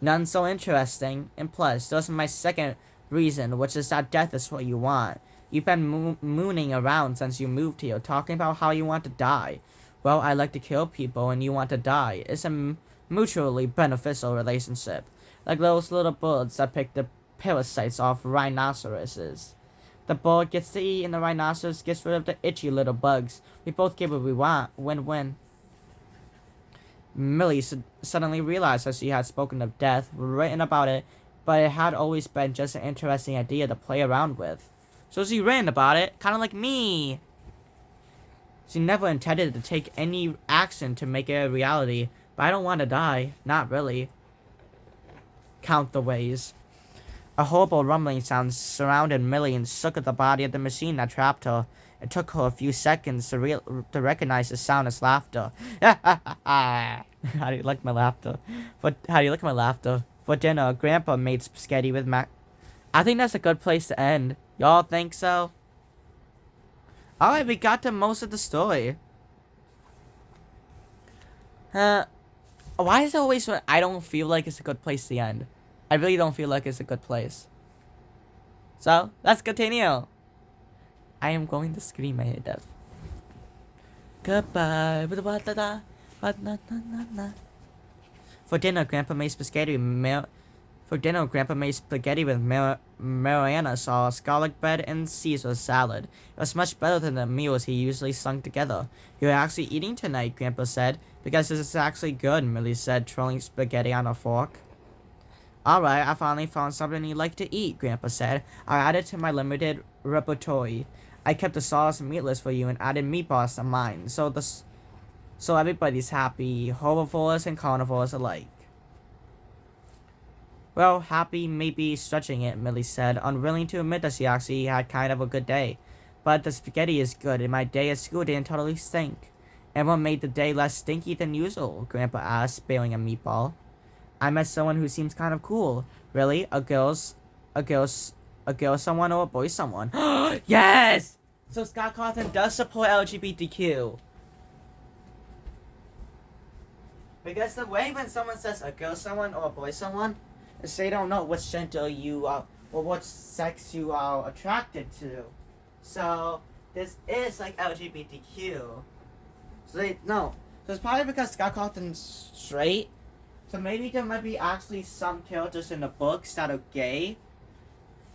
None so interesting. And plus, there's my second reason, which is that death is what you want. You've been mooning around since you moved here, talking about how you want to die. Well, I like to kill people and you want to die. It's a mutually beneficial relationship. Like those little birds that pick the parasites off rhinoceroses. The bird gets to eat and the rhinoceros gets rid of the itchy little bugs. We both get what we want. Win-win. Millie suddenly realized that she had spoken of death, written about it, but it had always been just an interesting idea to play around with. So she ran about it, kind of like me. She never intended to take any action to make it a reality, But I don't want to die. Not really. Count the ways. A horrible rumbling sound surrounded Millie and shook at the body of the machine that trapped her. It took her a few seconds to recognize the sound as laughter. How do you like my laughter? How do you like my laughter? For dinner, Grandpa made spaghetti with mac. I think that's a good place to end. Y'all think so? Alright, we got to most of the story. Why is it always when I don't feel like it's a good place to end? I really don't feel like it's a good place. So, let's continue. I am going to scream my head off. Goodbye. For dinner, Grandpa made spaghetti with Mariana sauce, garlic bread, and Caesar salad. It was much better than the meals he usually slung together. "You're actually eating tonight," Grandpa said. "Because this is actually good," Millie said, twirling spaghetti on a fork. "Alright, I finally found something you like to eat," Grandpa said. "I added to my limited repertoire. I kept the sauce meatless for you and added meatballs to mine, so everybody's happy, herbivores and carnivores alike." "Well, happy may be stretching it," Millie said, unwilling to admit that she actually had kind of a good day. "But the spaghetti is good, and my day at school didn't totally stink." "And what made the day less stinky than usual?" Grandpa asked, bailing a meatball. "I met someone who seems kind of cool." "Really? A girl someone or a boy someone?" Yes! So Scott Cawthon does support LGBTQ. Because the way when someone says a girl someone or a boy someone, is they don't know which gender you are or what sex you are attracted to. So this is like LGBTQ. So they no. So it's probably because Scott Cawthon's straight. So maybe there might be actually some characters in the books that are gay,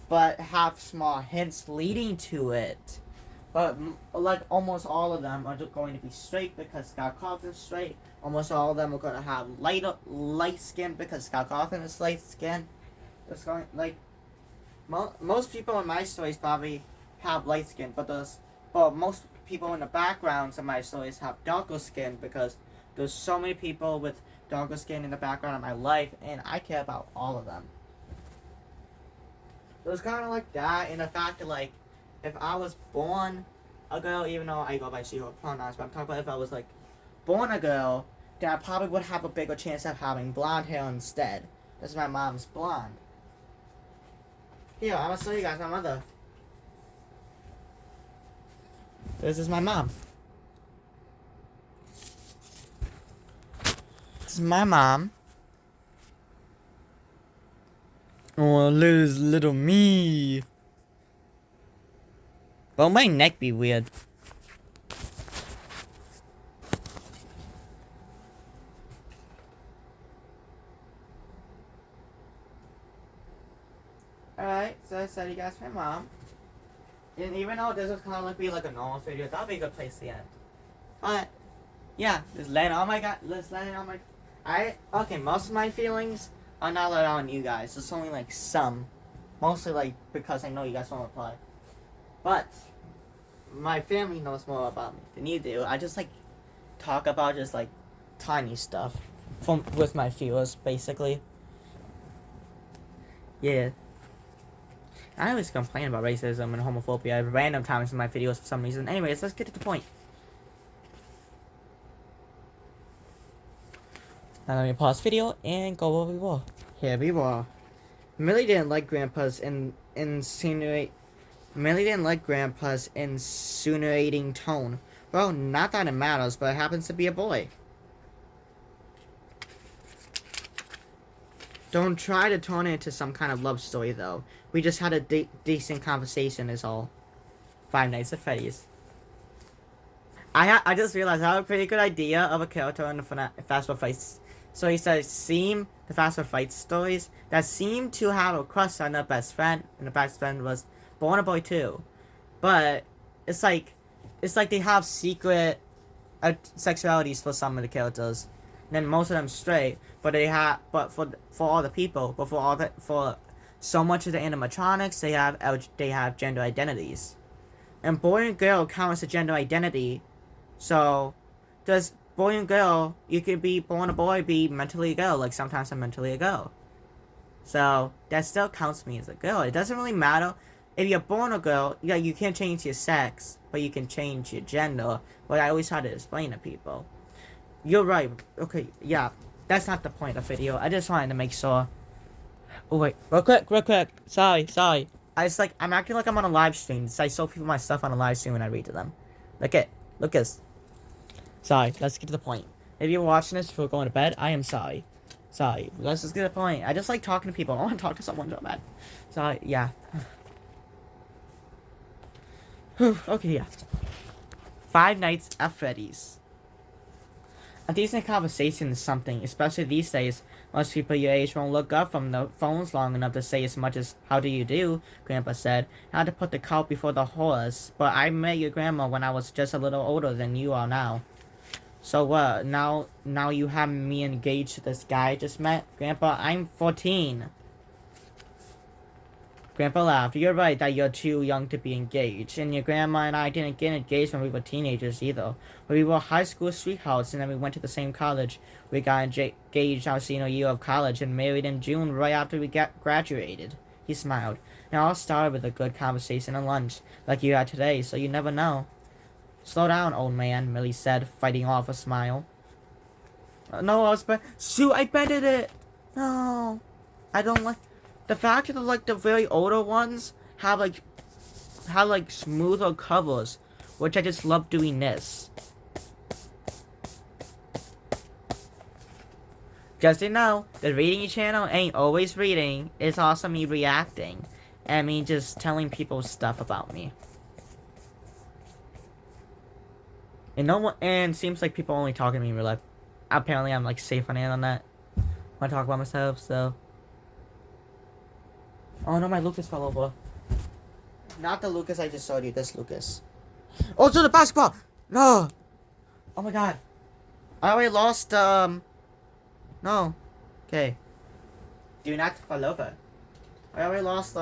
but have small hints leading to it. But like almost all of them are going to be straight because Scott Cawthon's straight. Almost all of them are going to have light skin because Scott Cawthon is light skin. It's going like most people in my stories probably have light skin, but most people in the backgrounds of my stories have darker skin because there's so many people with darker skin in the background of my life, and I care about all of them. So it's kind of like that, and the fact that like, if I was born a girl, even though I go by she/her pronouns, but I'm talking about if I was like born a girl, then I probably would have a bigger chance of having blonde hair instead. Because my mom's blonde. Here, I'm gonna show you guys my mother. This is my mom. This is my mom. Oh, little me. Well, my neck be weird. Alright, so I said you guys my mom. And even though this is kind of like be like a normal video, that'll be a good place to end. But yeah, just letting all my okay, most of my feelings are not let on you guys. It's only like some. Mostly like because I know you guys won't reply. But my family knows more about me than you do. I just like talk about just like tiny stuff with my viewers basically. Yeah. I always complain about racism and homophobia at random times in my videos for some reason. Anyways, let's get to the point. Now let me pause video and go where we were. Here we were. Millie didn't like Grandpa's insinuating tone. Well, not that it matters, but it happens to be a boy. Don't try to turn it into some kind of love story, though. We just had a decent conversation, is all. Five Nights at Freddy's. I just realized I have a pretty good idea of a character in the Fast Food Fights. So he says, the Fast Food Fights stories that seem to have a crush on their best friend, and the best friend was born a boy too. But it's like they have secret sexualities for some of the characters. And then most of them straight, but for all the people, but for so much of the animatronics, they have gender identities. And boy and girl count as a gender identity. So boy and girl, you could be born a boy, be mentally a girl. Like, sometimes I'm mentally a girl. So, that still counts me as a girl. It doesn't really matter. If you're born a girl, yeah, you can't change your sex, but you can change your gender. But I always try to explain to people. You're right. Okay, yeah. That's not the point of the video. I just wanted to make sure. Oh, wait. Real quick. Sorry. I'm acting like I'm on a live stream. So I show people my stuff on a live stream when I read to them. Look this. Sorry, let's get to the point. If you're watching this before going to bed, I am sorry. Let's just get to the point. I just like talking to people. I want to talk to someone so bad. Sorry, yeah. Okay, yeah. Five Nights at Freddy's. A decent conversation is something, especially these days. Most people your age won't look up from the phones long enough to say as much as, "How do you do?" Grandpa said. I had to put the cart before the horse, but I met your grandma when I was just a little older than you are now. So what, now you have me engaged to this guy I just met? Grandpa, I'm 14. Grandpa laughed. You're right that you're too young to be engaged. And your grandma and I didn't get engaged when we were teenagers either. But we were high school sweethearts and then we went to the same college. We got engaged our senior year of college and married in June right after we graduated. He smiled. It all started with a good conversation at lunch, like you had today, so you never know. Slow down, old man, Millie said, fighting off a smile. No, I was shoot, I bended it! No. I don't like... The fact that, like, the very older ones have smoother covers, which I just love doing this. Just to know, the reading channel ain't always reading. It's also me reacting. And me just telling people stuff about me. And no one, and seems like people only talking to me in real life. Apparently I'm like safe on the internet when I talk about myself, so. Oh no, my Lucas fell over. Not the Lucas I just showed you, this Lucas. Oh, it's the basketball! No! Oh my god. I already lost, no. Okay. Do not fall over. I already lost,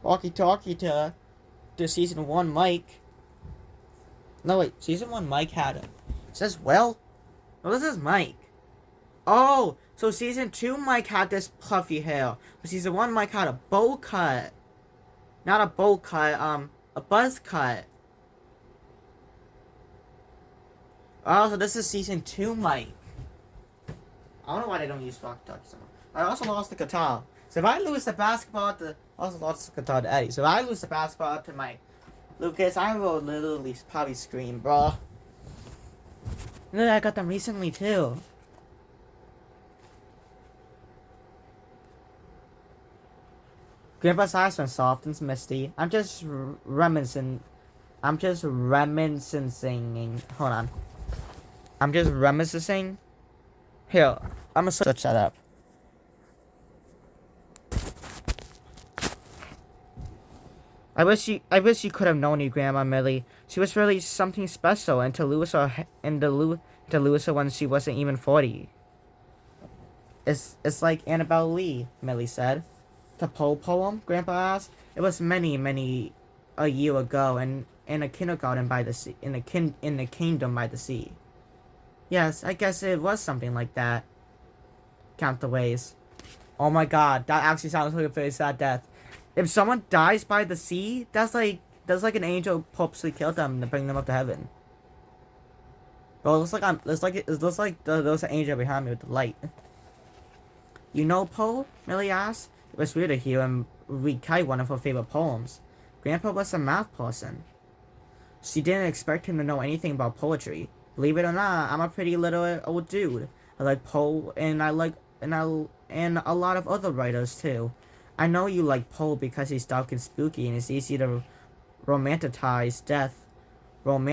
walkie-talkie to season 1 Mike. No, wait, season 1 Mike had it. It says, well? No, this is Mike. Oh, so season 2 Mike had this puffy hair. But season 1 Mike had a bowl cut. Not a bowl cut, a buzz cut. Oh, so this is season 2 Mike. I don't know why they don't use walkie-talkie so much. I also lost the guitar. So if I lose the basketball I also lost the guitar to Eddie. So if I lose the basketball to Mike, Lucas, I will literally probably scream, bro. Look, I got them recently too. Grandpa's eyes went soft and misty. I'm just reminiscing. Hold on. I'm just reminiscing. Here, I'm gonna switch that up. I wish you could have known your grandma, Millie. She was really something special, and to lose her when she wasn't even 40. It's like Annabelle Lee, Millie said. The Poe poem, Grandpa asked. It was many a year ago, and in a kindergarten by the sea, in the kingdom by the sea. Yes, I guess it was something like that. Count the ways. Oh my god, that actually sounds like a very sad death. If someone dies by the sea, that's like an angel purposely killed them to bring them up to heaven. Bro, it looks like there's an angel behind me with the light. You know Poe? Millie asked. It was weird to hear him recite one of her favorite poems. Grandpa was a math person. She didn't expect him to know anything about poetry. Believe it or not, I'm a pretty little old dude. I like Poe, and I like and a lot of other writers too. I know you like Poe because he's dark and spooky, and it's easy to romanticize death when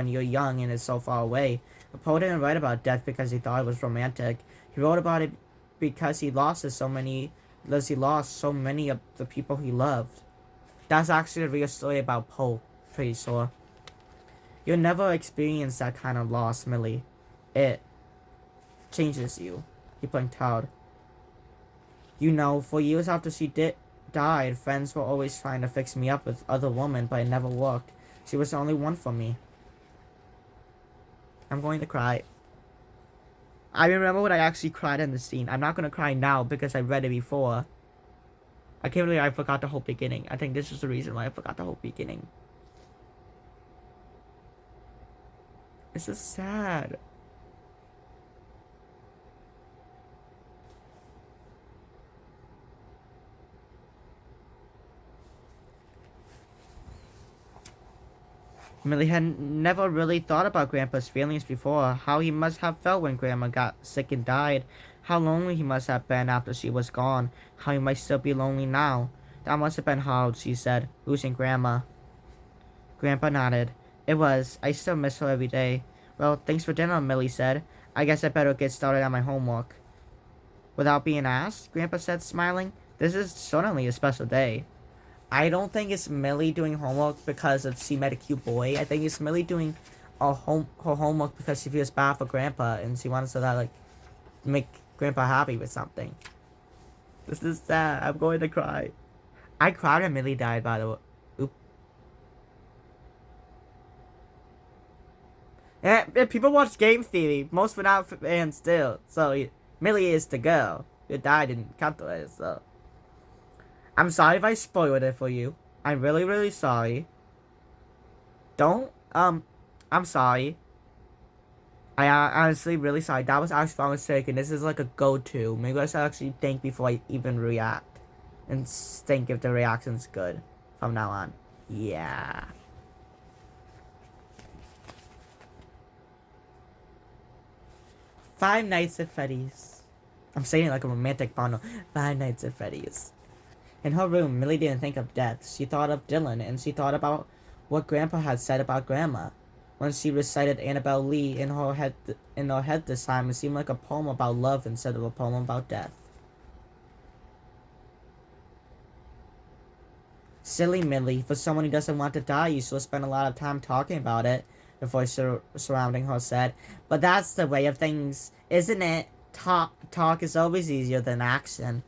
you're young and it's so far away. But Poe didn't write about death because he thought it was romantic. He wrote about it because he lost so many of the people he loved. That's actually a real story about Poe, pretty sure. You'll never experience that kind of loss, Millie. It changes you. He blinked hard. You know, for years after she died, friends were always trying to fix me up with other women, but it never worked. She was the only one for me. I'm going to cry. I remember when I actually cried in the scene. I'm not going to cry now because I read it before. I can't believe I forgot the whole beginning. I think this is the reason why I forgot the whole beginning. This is sad. Millie had never really thought about Grandpa's feelings before. How he must have felt when Grandma got sick and died. How lonely he must have been after she was gone. How he might still be lonely now. That must have been hard, she said, losing Grandma. Grandpa nodded. It was. I still miss her every day. Well, thanks for dinner, Millie said. I guess I better get started on my homework. Without being asked, Grandpa said, smiling, this is certainly a special day. I don't think it's Millie doing homework because she met a cute boy. I think it's Millie doing her homework because she feels bad for Grandpa and she wants to like make Grandpa happy with something. This is sad. I'm going to cry. I cried when Millie died, by the way. Oop. And people watch Game Theory. Most were not fans still. So Millie is the girl who died in Canto, so. I'm sorry if I spoiled it for you. I'm really, really sorry. I'm sorry. I honestly really sorry. That was actually my mistake, and this is like a go-to. Maybe I should actually think before I even react. And think if the reaction's good from now on. Yeah. Five Nights at Freddy's. I'm saying it like a romantic bundle. Five Nights at Freddy's. In her room, Millie didn't think of death. She thought of Dylan, and she thought about what Grandpa had said about Grandma. When she recited Annabelle Lee in her head this time, it seemed like a poem about love instead of a poem about death. Silly Millie, for someone who doesn't want to die, you should spend a lot of time talking about it, the voice surrounding her said. But that's the way of things, isn't it? Talk is always easier than action.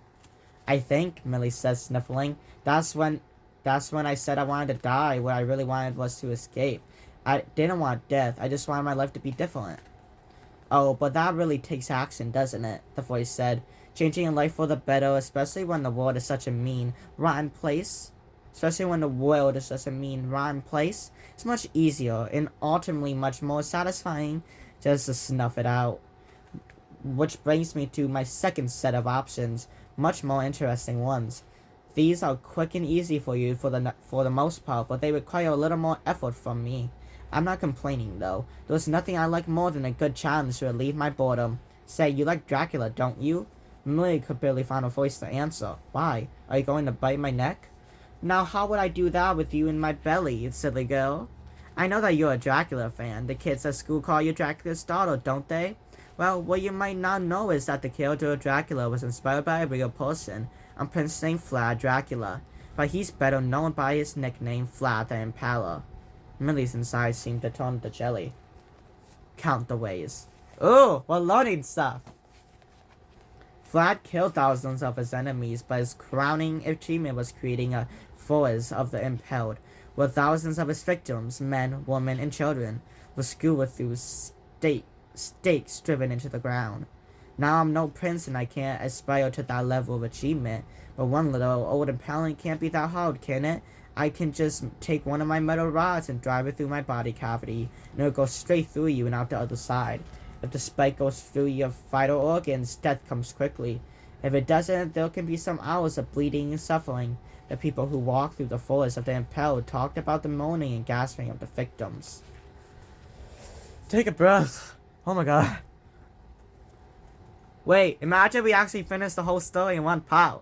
I think, Millie said, sniffling. That's when I said I wanted to die. What I really wanted was to escape. I didn't want death. I just wanted my life to be different. Oh, but that really takes action, doesn't it? The voice said. Changing your life for the better, especially when the world is such a mean, rotten place. Especially when the world is such a mean, rotten place. It's much easier and ultimately much more satisfying just to snuff it out. Which brings me to my second set of options. Much more interesting ones. These are quick and easy for you for the most part, but they require a little more effort from me. I'm not complaining though. There's nothing I like more than a good challenge to relieve my boredom. Say, you like Dracula, don't you? Millie could barely find a voice to answer. Why? Are you going to bite my neck? Now how would I do that with you in my belly, you silly girl? I know that you're a Dracula fan. The kids at school call you Dracula's daughter, don't they? Well, what you might not know is that the character of Dracula was inspired by a real person, a prince named Vlad Dracula, but he's better known by his nickname Vlad the Impaler. Millie's inside seemed to turn to jelly. Count the ways. Ooh, we're learning stuff! Vlad killed thousands of his enemies, but his crowning achievement was creating a forest of the Impaled, where thousands of his victims, men, women, and children, were skewered through stakes driven into the ground. Now I'm no prince and I can't aspire to that level of achievement, but one little old impaling can't be that hard, can it? I can just take one of my metal rods and drive it through my body cavity, and it'll go straight through you and out the other side. If the spike goes through your vital organs, death comes quickly. If it doesn't, there can be some hours of bleeding and suffering. The people who walked through the forest of the Impaled talked about the moaning and gasping of the victims. Take a breath. Oh my god. Wait, imagine we actually finished the whole story in one part.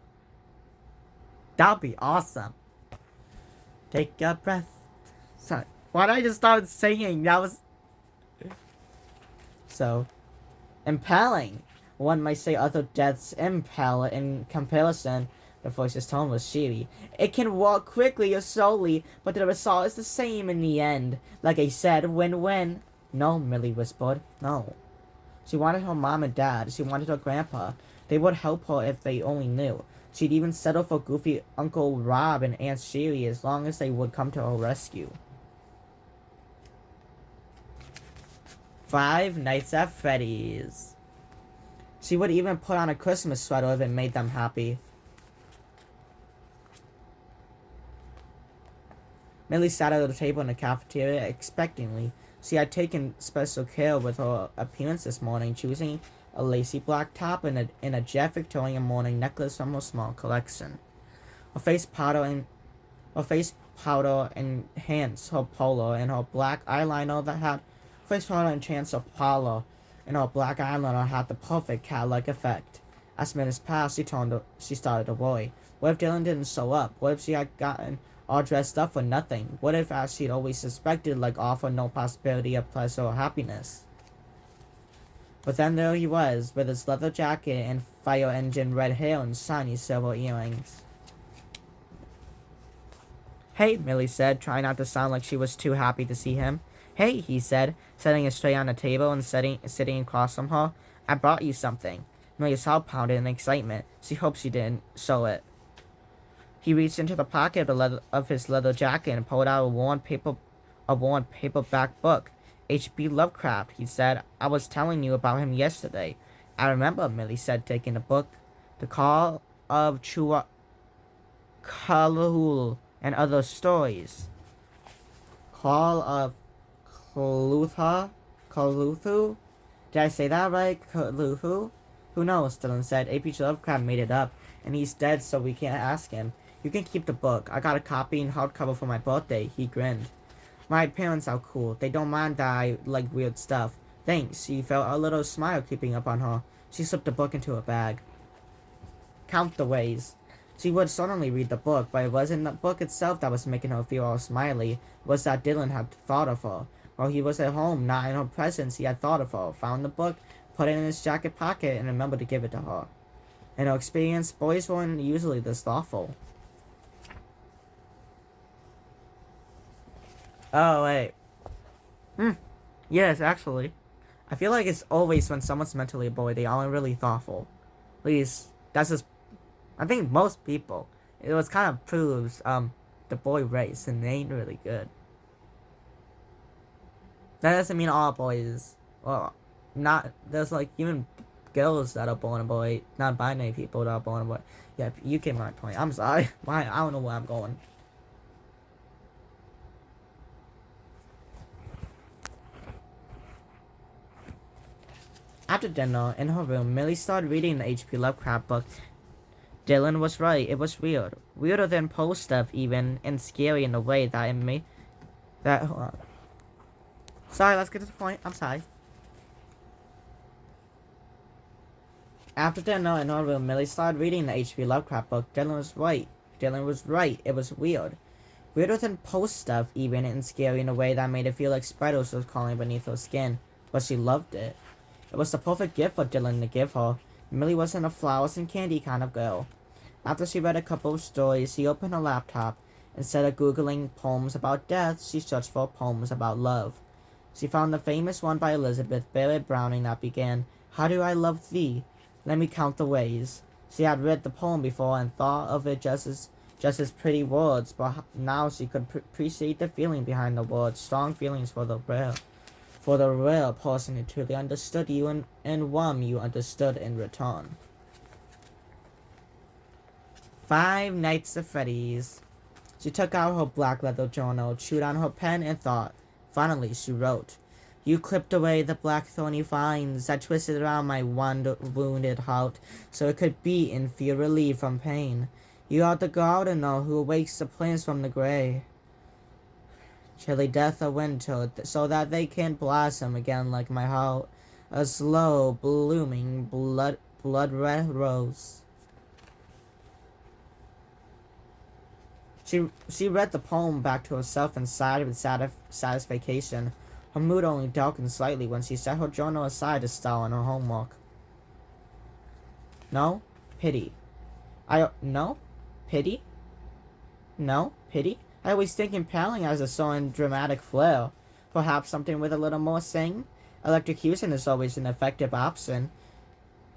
That'd be awesome. Take a breath. Sorry. Why did I just start singing? That was... So, impaling. One might say other deaths impale in comparison. The voice's tone was cheery. It can walk quickly or slowly, but the result is the same in the end. Like I said, win-win. No, Millie whispered. No. She wanted her mom and dad. She wanted her grandpa. They would help her if they only knew. She'd even settle for goofy Uncle Rob and Aunt Sherry as long as they would come to her rescue. Five Nights at Freddy's. She would even put on a Christmas sweater if it made them happy. Millie sat at the table in the cafeteria expectantly. She had taken special care with her appearance this morning, choosing a lacy black top and a jet Victorian morning necklace from her small collection. Her face powder enhanced her polo, and her black eyeliner had the perfect cat-like effect. As minutes passed, she started to worry. What if Dylan didn't show up? What if she had gotten all dressed up for nothing? What if, as she'd always suspected, offered no possibility of pleasure or happiness? But then there he was, with his leather jacket and fire engine red hair and shiny silver earrings. "Hey," Millie said, trying not to sound like she was too happy to see him. "Hey," he said, setting it straight on the table and sitting across from her. "I brought you something." Millie's heart pounded in excitement. She hoped she didn't show it. He reached into the pocket of his leather jacket and pulled out a worn paperback book. "H.P. Lovecraft," he said. "I was telling you about him yesterday." "I remember," Millie said, taking the book. "The Call of Cthulhu and Other Stories." Call of Cthulhu? Did I say that right? Cthulhu? "Who knows?" Dylan said. "H.P. Lovecraft made it up, and he's dead, so we can't ask him. You can keep the book. I got a copy in hardcover for my birthday." He grinned. "My parents are cool. They don't mind that I like weird stuff." "Thanks." She felt a little smile creeping up on her. She slipped the book into her bag. Count the ways. She would certainly read the book, but it wasn't the book itself that was making her feel all smiley. It was that Dylan had thought of her. While he was at home, not in her presence, he had thought of her, found the book, put it in his jacket pocket, and remembered to give it to her. In her experience, boys weren't usually this thoughtful. Oh, wait. Yes, actually. I feel like it's always when someone's mentally a boy, they aren't really thoughtful. At least, that's just... I think most people. It was kind of proves, the boy race, and they ain't really good. That doesn't mean all boys... Well, not... There's, even girls that are born a boy, non-binary people that are born a boy. Yeah, you get my point. I'm sorry. I don't know where I'm going. After dinner, in her room, Millie started reading the H.P. Lovecraft book. Dylan was right. It was weird. Weirder than Poe stuff, even, and scary in a way that it made... Sorry, let's get to the point. I'm sorry. After dinner, in her room, Millie started reading the H.P. Lovecraft book. Dylan was right. It was weird. Weirder than Poe stuff, even, and scary in a way that made it feel like spiders were crawling beneath her skin. But she loved it. It was the perfect gift for Dylan to give her. Millie wasn't a flowers and candy kind of girl. After she read a couple of stories, she opened her laptop. Instead of Googling poems about death, she searched for poems about love. She found the famous one by Elizabeth Barrett Browning that began, "How do I love thee? Let me count the ways." She had read the poem before and thought of it just as pretty words, but now she could appreciate the feeling behind the words, strong feelings for the rare person who truly understood you and one you understood in return. Five Nights at Freddy's. She took out her black leather journal, chewed on her pen, and thought. Finally, she wrote, "You clipped away the black thorny vines that twisted around my wounded heart, so it could beat and feel relief from pain. You are the gardener who awakes the plants from the gray. Chilly death of winter, so that they can blossom again like my heart, a slow blooming blood red rose." She read the poem back to herself and sighed with satisfaction. Her mood only darkened slightly when she set her journal aside to start on her homework. No pity. No pity. I always think impaling has a certain dramatic flair. Perhaps something with a little more sing? Electrocution is always an effective option.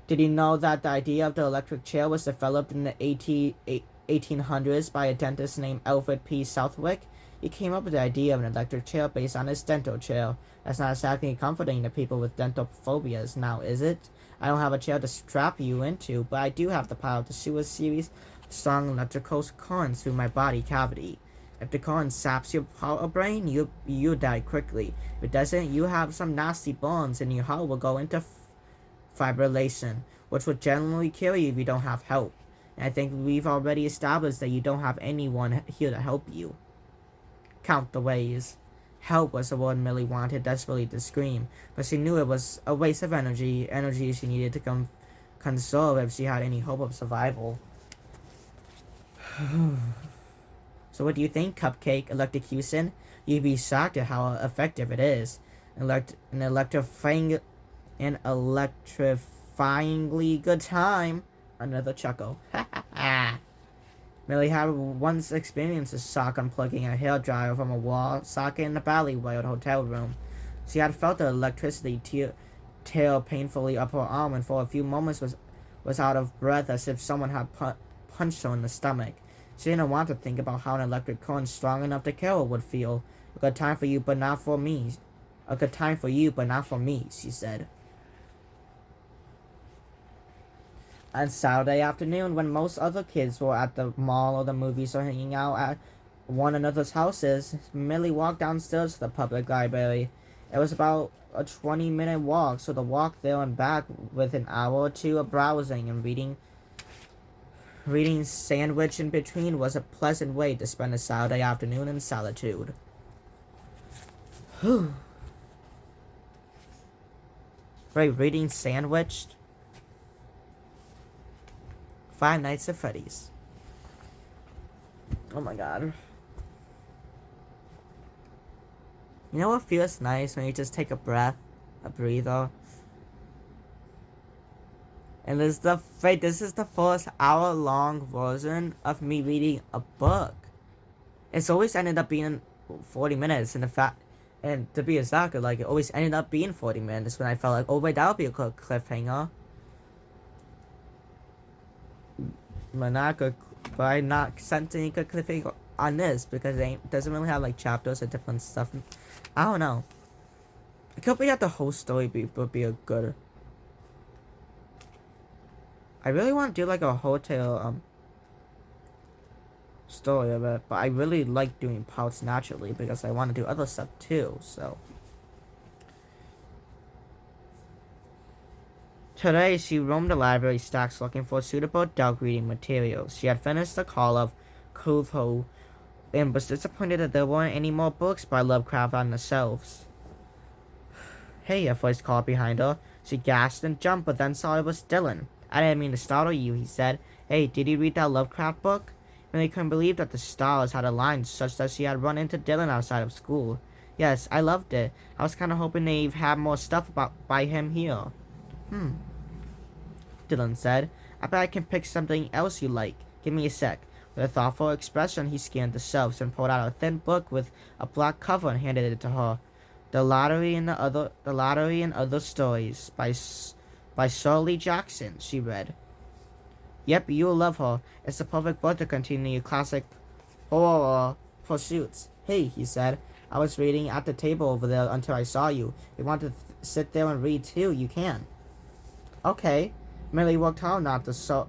Did you know that the idea of the electric chair was developed in the 1800s by a dentist named Alfred P. Southwick? He came up with the idea of an electric chair based on his dental chair. That's not exactly comforting to people with dental phobias, now is it? I don't have a chair to strap you into, but I do have the power to shoot a series of strong electrical currents through my body cavity. If the current saps your heart or brain, you die quickly. If it doesn't, you have some nasty burns and your heart will go into fibrillation, which would generally kill you if you don't have help. And I think we've already established that you don't have anyone here to help you. Count the ways. Help was the word Millie wanted desperately to scream, but she knew it was a waste of energy she needed to conserve if she had any hope of survival. So what do you think, Cupcake? Electrocution? You'd be shocked at how effective it is. An electrifyingly good time. Another chuckle. Ha ha ha. Millie had once experienced a shock unplugging a hairdryer from a wall socket in the alleyway of the hotel room. She had felt the electricity tear painfully up her arm and for a few moments was out of breath as if someone had punched her in the stomach. She didn't want to think about how an electric current strong enough to kill her would feel. A good time for you, but not for me. A good time for you, but not for me, she said. On Saturday afternoon, when most other kids were at the mall or the movies or hanging out at one another's houses, Millie walked downstairs to the public library. It was about a 20-minute walk, so the walk there and back with an hour or two of browsing and reading sandwich in between was a pleasant way to spend a Saturday afternoon in solitude. Wait, reading sandwiched? Five Nights at Freddy's. Oh my god. You know what feels nice when you just take a breather? And this is the first hour-long version of me reading a book. It's always ended up being 40 minutes, and to be exact, like, it always ended up being 40 minutes when I felt like, oh wait, that would be a good cliffhanger. But I'm not sensing a good cliffhanger on this because it doesn't really have like chapters or different stuff. I don't know. It could be that the whole story would be a good. I really want to do like a hotel story of it, but I really like doing parts naturally because I want to do other stuff too. So today she roamed the library stacks looking for suitable dog reading materials. She had finished the Call of Cthulhu and was disappointed that there weren't any more books by Lovecraft on the shelves. Hey, a voice called behind her. She gasped and jumped, but then saw it was Dylan. I didn't mean to startle you, he said. Hey, did you read that Lovecraft book? Millie couldn't believe that the stars had aligned such that she had run into Dylan outside of school. Yes, I loved it. I was kind of hoping they'd have more stuff by him here. Dylan said. I bet I can pick something else you like. Give me a sec. With a thoughtful expression, he scanned the shelves and pulled out a thin book with a black cover and handed it to her. The Lottery and Other Stories by Shirley Jackson, she read. Yep, you'll love her. It's the perfect book to continue your classic horror pursuits. Hey, he said. I was reading at the table over there until I saw you. If you want to sit there and read too, you can. Okay. Millie worked hard not to show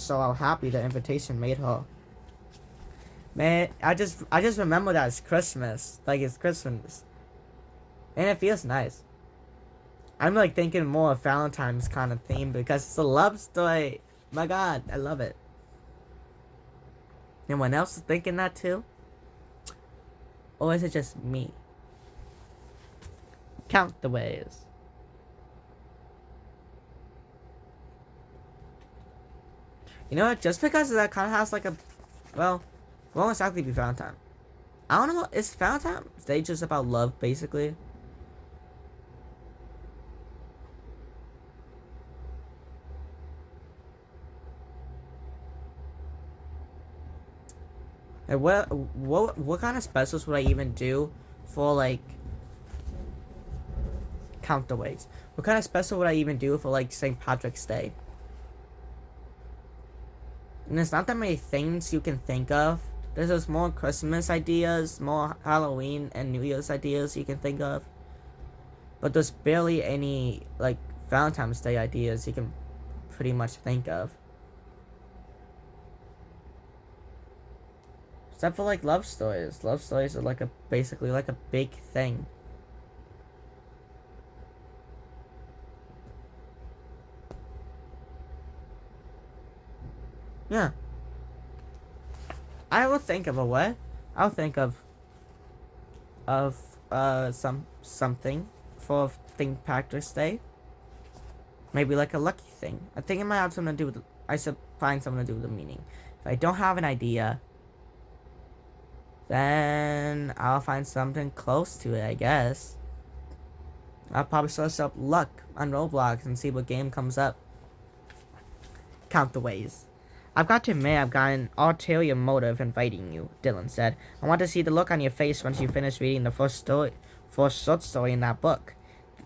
how happy the invitation made her. Man, I just remember that it's Christmas. Like, it's Christmas. And it feels nice. I'm like thinking more of Valentine's kind of theme because it's a love story. My god, I love it. Anyone else is thinking that too? Or is it just me? Count the ways. You know what? Just because that kind of has like a... Well, it won't exactly be Valentine. I don't know. Is Valentine's Day just about love, basically? And what kind of specials would I even do for like... Count the ways. What kind of special would I even do for like St. Patrick's Day? And there's not that many things you can think of There's just more Christmas ideas, more Halloween and New Year's ideas you can think of. But there's barely any, like, Valentine's Day ideas you can pretty much think of. Except for, like, love stories. Love stories are, like, basically, like, a big thing. Yeah. I will think of a what? I'll think of something for St. Patrick's Day. Maybe like a lucky thing. I think it might have something to do with I should find something to do with the meaning. If I don't have an idea, then I'll find something close to it, I guess. I'll probably search up luck on Roblox and see what game comes up. Count the ways. I've got to admit I've got an ulterior motive inviting you, Dylan said. I want to see the look on your face once you finish reading the first short story in that book.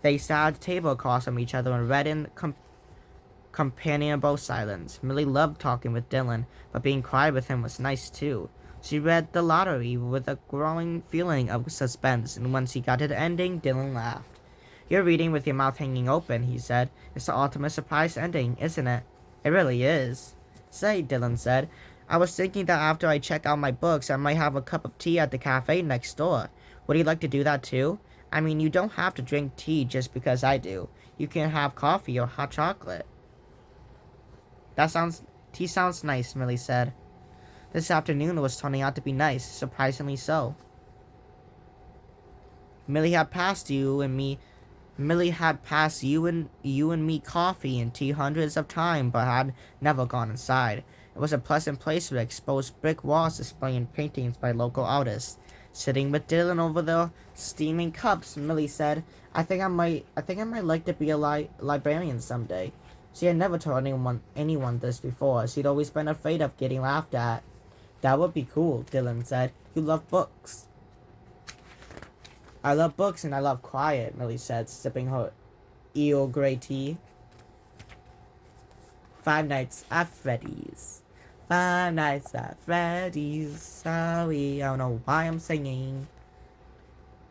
They sat at the table across from each other and read in companionable silence. Millie loved talking with Dylan, but being quiet with him was nice too. She read The Lottery with a growing feeling of suspense, and when she got to the ending, Dylan laughed. You're reading with your mouth hanging open, he said. It's the ultimate surprise ending, isn't it? It really is. Say, Dylan said, I was thinking that after I check out my books, I might have a cup of tea at the cafe next door. Would you like to do that too? I mean, you don't have to drink tea just because I do. You can have coffee or hot chocolate. Tea sounds nice, Millie said. This afternoon was turning out to be nice, surprisingly so. Millie had passed you and me coffee and tea hundreds of times, but had never gone inside. It was a pleasant place with exposed brick walls displaying paintings by local artists. Sitting with Dylan over the steaming cups, Millie said, I think I might like to be a librarian someday. She had never told anyone this before. She'd always been afraid of getting laughed at. That would be cool, Dylan said. You love books. I love books and I love quiet, Millie said, sipping her Earl Grey tea. Five Nights at Freddy's. Five Nights at Freddy's. Sorry, I don't know why I'm singing.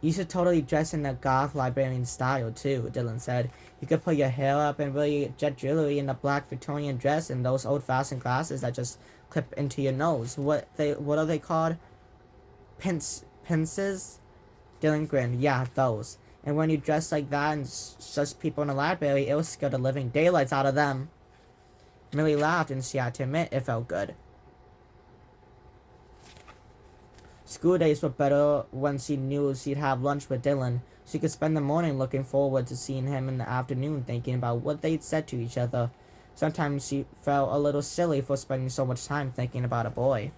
You should totally dress in a goth librarian style too, Dylan said. You could put your hair up and really jet jewelry in a black Victorian dress and those old-fashioned glasses that just clip into your nose. What are they called? Pinces? Dylan grinned. Yeah, those. And when you dress like that and such people in the library, it will scare the living daylights out of them. Millie laughed and she had to admit it felt good. School days were better when she knew she'd have lunch with Dylan. She could spend the morning looking forward to seeing him in the afternoon, thinking about what they'd said to each other. Sometimes she felt a little silly for spending so much time thinking about a boy.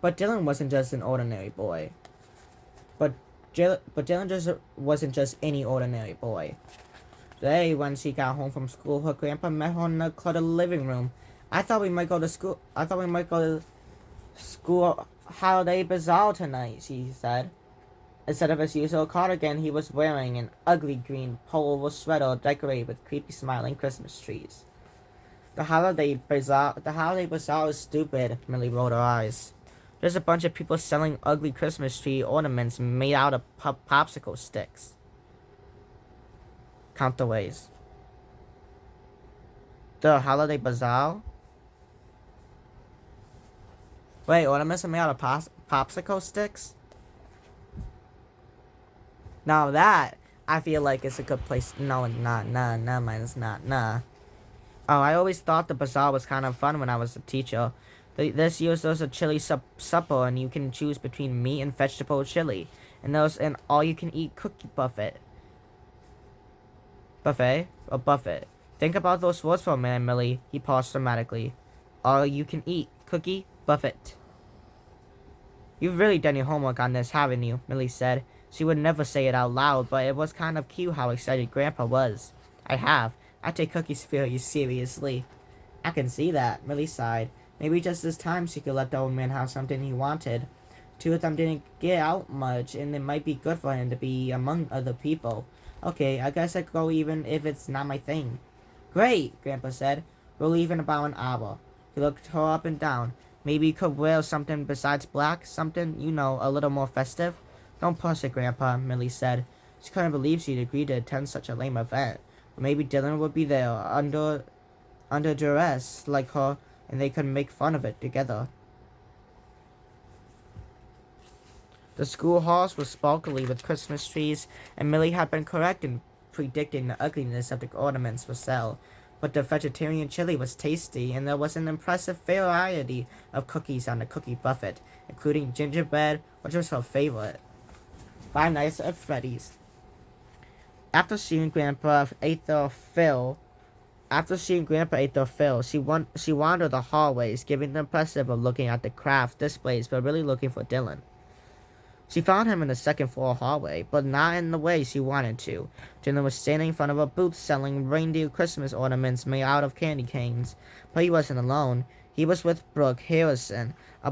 But Dylan wasn't just an ordinary boy. But Dylan just wasn't just any ordinary boy. Today, when she got home from school, her grandpa met her in the cluttered living room. I thought we might go to school holiday bazaar tonight, she said. Instead of his usual cardigan, he was wearing an ugly green pullover sweater decorated with creepy smiling Christmas trees. The holiday bazaar is stupid, Millie rolled her eyes. There's a bunch of people selling ugly Christmas tree ornaments made out of popsicle sticks. Count the ways. The holiday bazaar? Wait, ornaments are made out of popsicle sticks? Now that, I feel like it's a good place. No, it's not. Oh, I always thought the bazaar was kind of fun when I was a teacher. This year there's a chili supper, and you can choose between meat and vegetable chili. And there's an all-you-can-eat cookie buffet. Buffet? Or buffet. Think about those words for a minute, Millie. He paused dramatically. All-you-can-eat cookie buffet. You've really done your homework on this, haven't you? Millie said. She would never say it out loud, but it was kind of cute how excited Grandpa was. I have. I take cookies very seriously. I can see that, Millie sighed. Maybe just this time she could let the old man have something he wanted. Two of them didn't get out much, and it might be good for him to be among other people. Okay, I guess I could go even if it's not my thing. Great, Grandpa said. We'll leave in about an hour. He looked her up and down. Maybe you could wear something besides black, something, a little more festive. Don't push it, Grandpa, Millie said. She couldn't believe she'd agreed to attend such a lame event. But maybe Dylan would be there, under duress, like her, and they could make fun of it together. The school halls were sparkly with Christmas trees, and Millie had been correct in predicting the ugliness of the ornaments for sale. But the vegetarian chili was tasty, and there was an impressive variety of cookies on the cookie buffet, including gingerbread, which was her favorite. Five Nights at Freddy's. After she and Grandpa ate their fill, she wandered the hallways, giving the impressive of looking at the craft displays, but really looking for Dylan. She found him in the second floor hallway, but not in the way she wanted to. Dylan was standing in front of a booth selling reindeer Christmas ornaments made out of candy canes. But he wasn't alone. He was with Brooke Harrison, a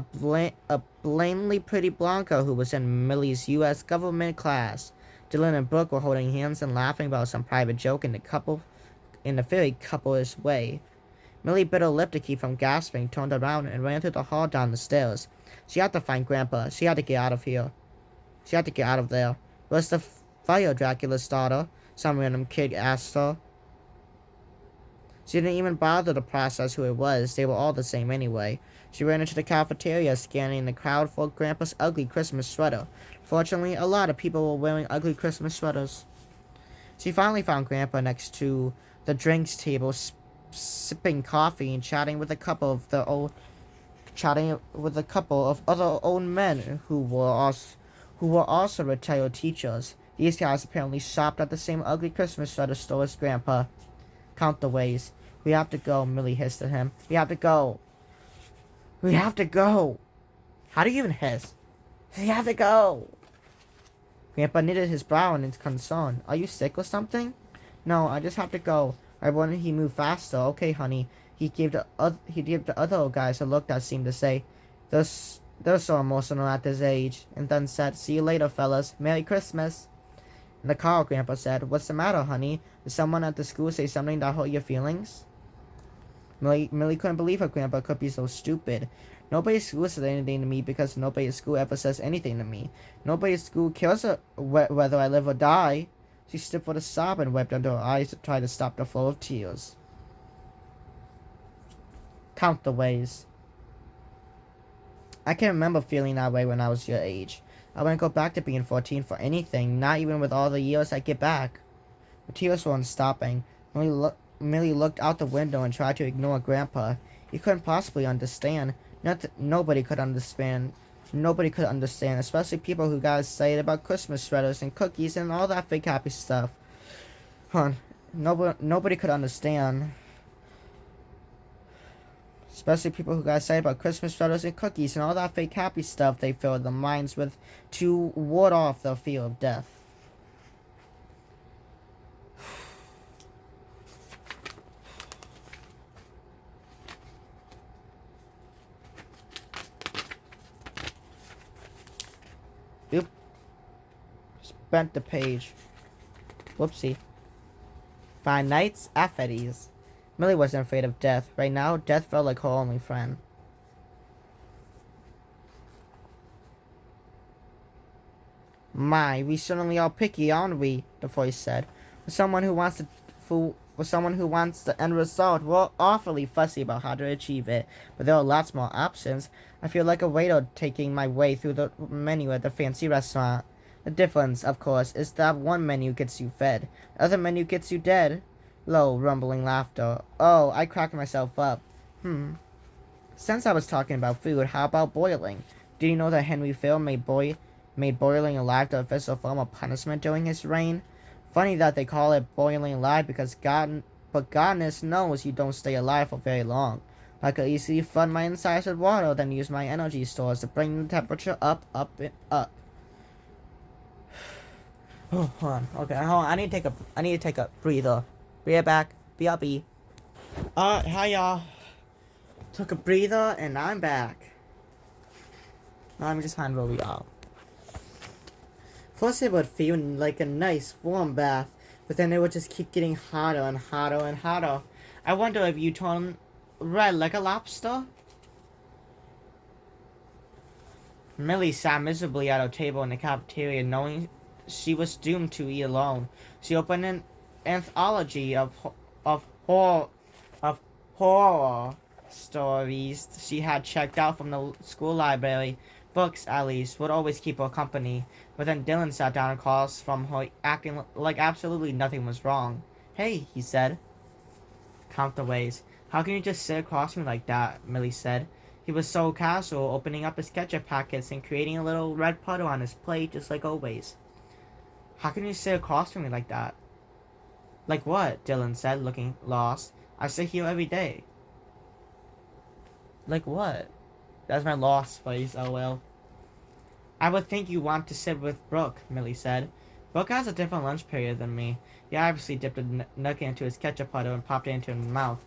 plainly pretty blonde girl who was in Millie's U.S. government class. Dylan and Brooke were holding hands and laughing about some private joke in a very couple-ish way. Millie bit her lip to keep from gasping, turned around, and ran through the hall down the stairs. She had to find Grandpa. She had to get out of here. She had to get out of there. "Where's the fire?" Dracula started. Some random kid asked her. She didn't even bother to process who it was. They were all the same anyway. She ran into the cafeteria, scanning the crowd for Grandpa's ugly Christmas sweater. Fortunately, a lot of people were wearing ugly Christmas sweaters. She finally found Grandpa next to the drinks table, sipping coffee and chatting with a couple of other old men who were also retired teachers. These guys apparently shopped at the same ugly Christmas sweater store as Grandpa. "Count the ways. We have to go," Millie hissed at him. "We have to go. We have to go." How do you even hiss? "We have to go." Grandpa knitted his brow in concern. "Are you sick or something?" "No, I just have to go. I wanted he moved faster." "Okay, honey." He gave the other guys a look that seemed to say, They're so emotional at this age," and then said, "See you later, fellas. Merry Christmas." In the car, Grandpa said, "What's the matter, honey? Did someone at the school say something that hurt your feelings?" Millie couldn't believe her grandpa could be so stupid. "Nobody at school said anything to me because nobody at school ever says anything to me. Nobody at school cares whether I live or die." She stood with a sob and wiped under her eyes to try to stop the flow of tears. Count the ways. "I can't remember feeling that way when I was your age. I wouldn't go back to being 14 for anything, not even with all the years I get back." The tears weren't stopping. Millie looked out the window and tried to ignore Grandpa. He couldn't possibly understand. Nobody could understand. Nobody could understand, especially people who got excited about Christmas sweaters and cookies and all that fake happy stuff. Nobody could understand. Especially people who got excited about Christmas sweaters and cookies and all that fake happy stuff they filled their minds with to ward off the fear of death. Oop. Spent the page. Whoopsie. Five Nights at Freddy's. Millie wasn't afraid of death. Right now, death felt like her only friend. "My, we certainly are picky, aren't we?" the voice said. For someone who wants the end result, we're awfully fussy about how to achieve it. But there are lots more options. I feel like a waiter taking my way through the menu at the fancy restaurant. The difference, of course, is that one menu gets you fed. The other menu gets you dead. Low, rumbling laughter. Oh, I cracked myself up. Since I was talking about food, how about boiling? Did you know that Henry Phil made boiling alive the official form of punishment during his reign? Funny that they call it boiling alive because goodness knows you don't stay alive for very long. I could easily flood my insides with water, then use my energy stores to bring the temperature up, and up. Hold on. Okay, hold on. I need to take a breather. Be right back. BRB. Hi y'all. Took a breather and I'm back. Now let me just find where we are. First it would feel like a nice warm bath, but then it would just keep getting hotter and hotter and hotter. I wonder if you turn red like a lobster? Millie sat miserably at her table in the cafeteria, knowing she was doomed to eat alone. She opened an anthology of horror of horror stories she had checked out from the school library. Books, at least, would always keep her company. But then Dylan sat down across from her, acting like absolutely nothing was wrong. "Hey," he said. "Count the ways. How can you just sit across me like that?" Millie said. He was so casual, opening up his ketchup packets and creating a little red puddle on his plate, just like always. "How can you sit across from me like that?" "Like what?" Dylan said, looking lost. "I sit here every day." "Like what?" "That's my lost face, oh well." "I would think you want to sit with Brooke," Millie said. "Brooke has a different lunch period than me." He obviously dipped a nugget into his ketchup puddle and popped it into his mouth.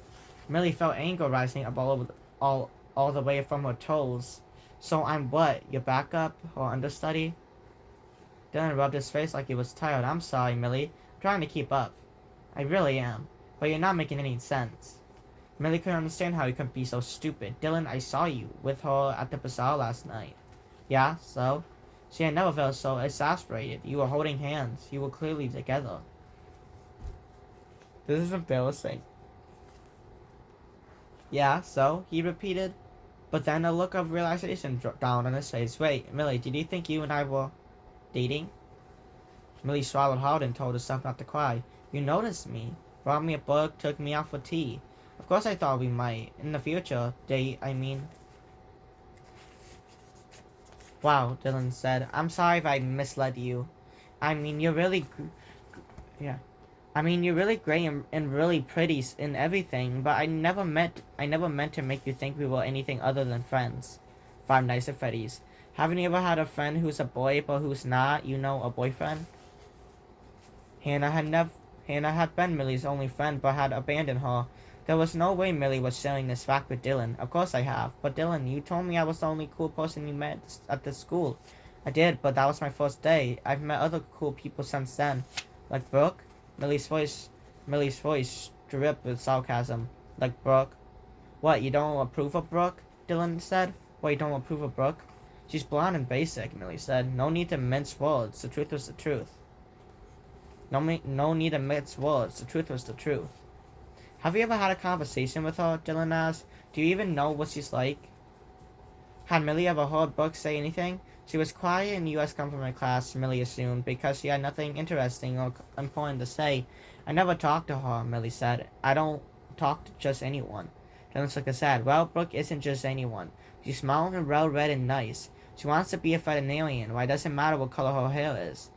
Millie felt anger rising up all the way from her toes. "So I'm what? Your backup or understudy?" Dylan rubbed his face like he was tired. "I'm sorry, Millie. I'm trying to keep up." "I really am. But you're not making any sense." Millie couldn't understand how he could be so stupid. "Dylan, I saw you with her at the bazaar last night." "Yeah, so?" She had never felt so exasperated. "You were holding hands. You were clearly together." "This is embarrassing." "Yeah, so?" he repeated. But then a look of realization dawned on his face. "Wait, Millie, did you think you and I were dating?" Millie swallowed hard and told herself not to cry. "You noticed me. Brought me a book, took me out for tea. Of course I thought we might. In the future. Date, I mean." "Wow," Dylan said. "I'm sorry if I misled you. I mean, you're really... yeah. I mean, you're really great and really pretty in everything, but I never meant to make you think we were anything other than friends." Five Nights at Freddy's. "Haven't you ever had a friend who's a boy but who's not, a boyfriend?" Hannah had been Millie's only friend but had abandoned her. There was no way Millie was sharing this fact with Dylan. "Of course I have. But Dylan, you told me I was the only cool person you met at this school." "I did, but that was my first day. I've met other cool people since then." "Like Brooke?" Millie's voice dripped with sarcasm. "Like Brooke?" "What, you don't approve of Brooke?" Dylan said. "What, you don't approve of Brooke?" "She's blonde and basic," Millie said. "No need to mince words. The truth was the truth." No need to mince words. The truth was the truth." "Have you ever had a conversation with her?" Dylan asked. "Do you even know what she's like?" Had Millie ever heard Brooke say anything? She was quiet in U.S. government class, Millie assumed, because she had nothing interesting or important to say. "I never talked to her," Millie said. "I don't talk to just anyone." Dylan shook his head. "Well, Brooke isn't just anyone. She's small and well-read and nice. She wants to be a veterinarian. Why doesn't matter what color her hair is?"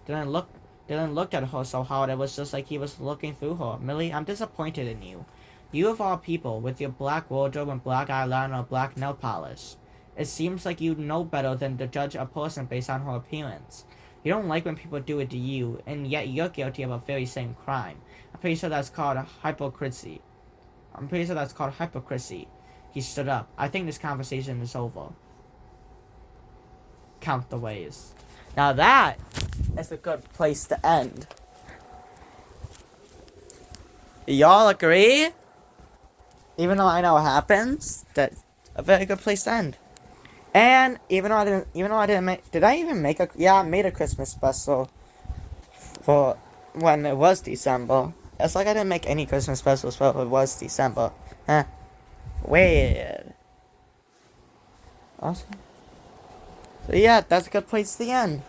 Dylan looked at her so hard it was just like he was looking through her. "Millie, I'm disappointed in you. You of all people, with your black wardrobe and black eyeliner and black nail polish. It seems like you know better than to judge a person based on her appearance. You don't like when people do it to you, and yet you're guilty of a very same crime. I'm pretty sure that's called hypocrisy. He stood up. "I think this conversation is over." Count the ways. Now that is a good place to end. Y'all agree? Even though I know what happens, that's a very good place to end. And even though I didn't make, did I even make I made a Christmas special for when it was December. It's like I didn't make any Christmas specials when it was December. Huh. Weird. Awesome. So yeah, that's a good place to end.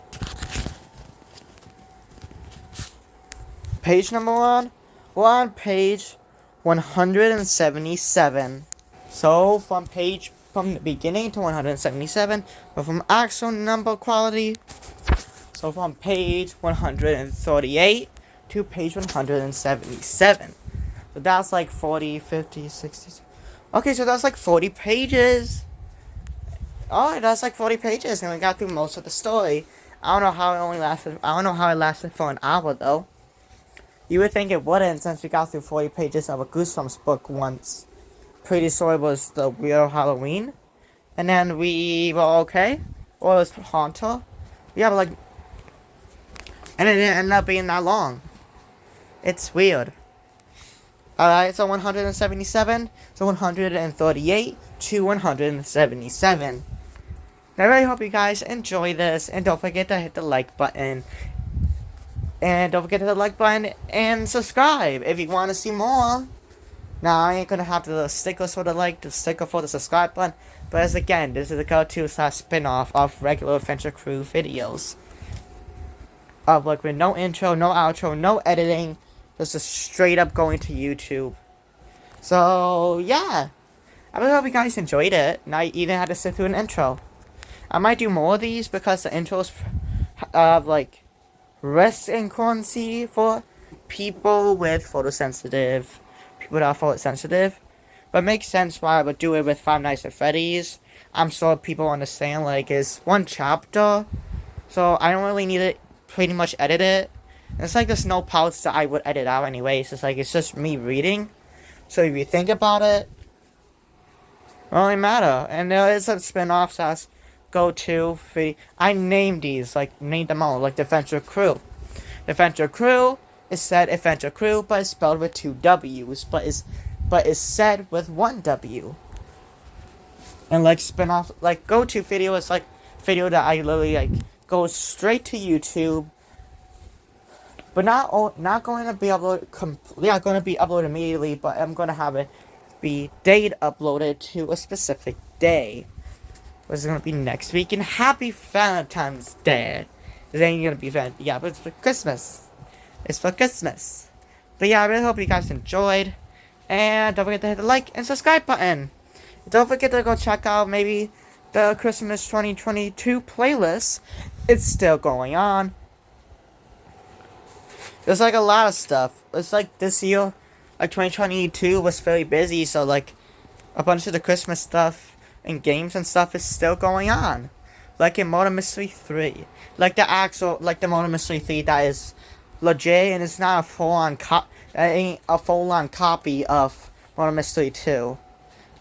Page number 1. We're on page 177. So from the beginning to 177, but from actual number quality. So from page 138 to page 177. So that's like 40, 50, 60. Okay, so that's like 40 pages. Alright, that's like 40 pages, and we got through most of the story. I don't know how it lasted for an hour, though. You would think it wouldn't, since we got through 40 pages of a Goosebumps book once. Pretty sure it was the Weird Halloween. And then we were okay. Or it was Haunter. Yeah, but like... And it didn't end up being that long. It's weird. Alright, so 177, so 138 to 177. I really hope you guys enjoy this, and don't forget to hit the like button. And don't forget to hit the like button and subscribe if you want to see more. Now, I ain't gonna have the sticker for the like, the sticker for the subscribe button. But as again, this is a go-to / spin-off of regular Adventure Crew videos. Of like with no intro, no outro, no editing. Just a straight up going to YouTube. So, yeah. I really hope you guys enjoyed it. And I even had to sit through an intro. I might do more of these because the intros have like risk and currency for people with photosensitive. People that are photosensitive. But it makes sense why I would do it with Five Nights at Freddy's. I'm sure people understand, like, it's one chapter. So I don't really need it pretty much edit it. And it's like there's no parts that I would edit out anyways. It's like it's just me reading. So if you think about it, it don't really matter. And there is a spin-off that's go-to. I named these, like, named them all, like the Adventure Crew. The Adventure Crew is said Adventure Crew, but it's spelled with 2 W's, but it's said with 1 W. And like spin-off, like go-to video is like video that I literally like go straight to YouTube, but not going to be uploaded immediately, but I'm going to have it be date uploaded to a specific day. Which is going to be next week, and happy Valentine's Day. It ain't going to be but it's for Christmas. It's for Christmas. But yeah, I really hope you guys enjoyed. And don't forget to hit the like and subscribe button. Don't forget to go check out maybe the Christmas 2022 playlist. It's still going on. There's like a lot of stuff. It's like this year, like 2022 was very busy, so like a bunch of the Christmas stuff and games and stuff is still going on. Like in Murder Mystery 3. Like the Murder Mystery 3 that is legit and it's not a full-on copy of Murder Mystery 2.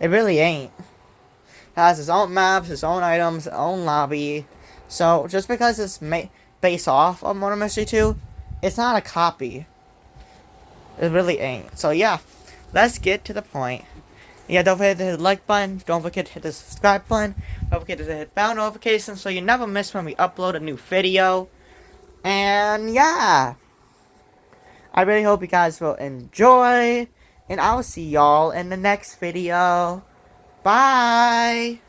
It really ain't. It has its own maps, its own items, its own lobby. So, just because it's based off of Murder Mystery 2, it's not a copy. It really ain't. So, yeah. Let's get to the point. Yeah, don't forget to hit the like button. Don't forget to hit the subscribe button. Don't forget to hit bell notifications so you never miss when we upload a new video. And, yeah. I really hope you guys will enjoy. And I'll see y'all in the next video. Bye!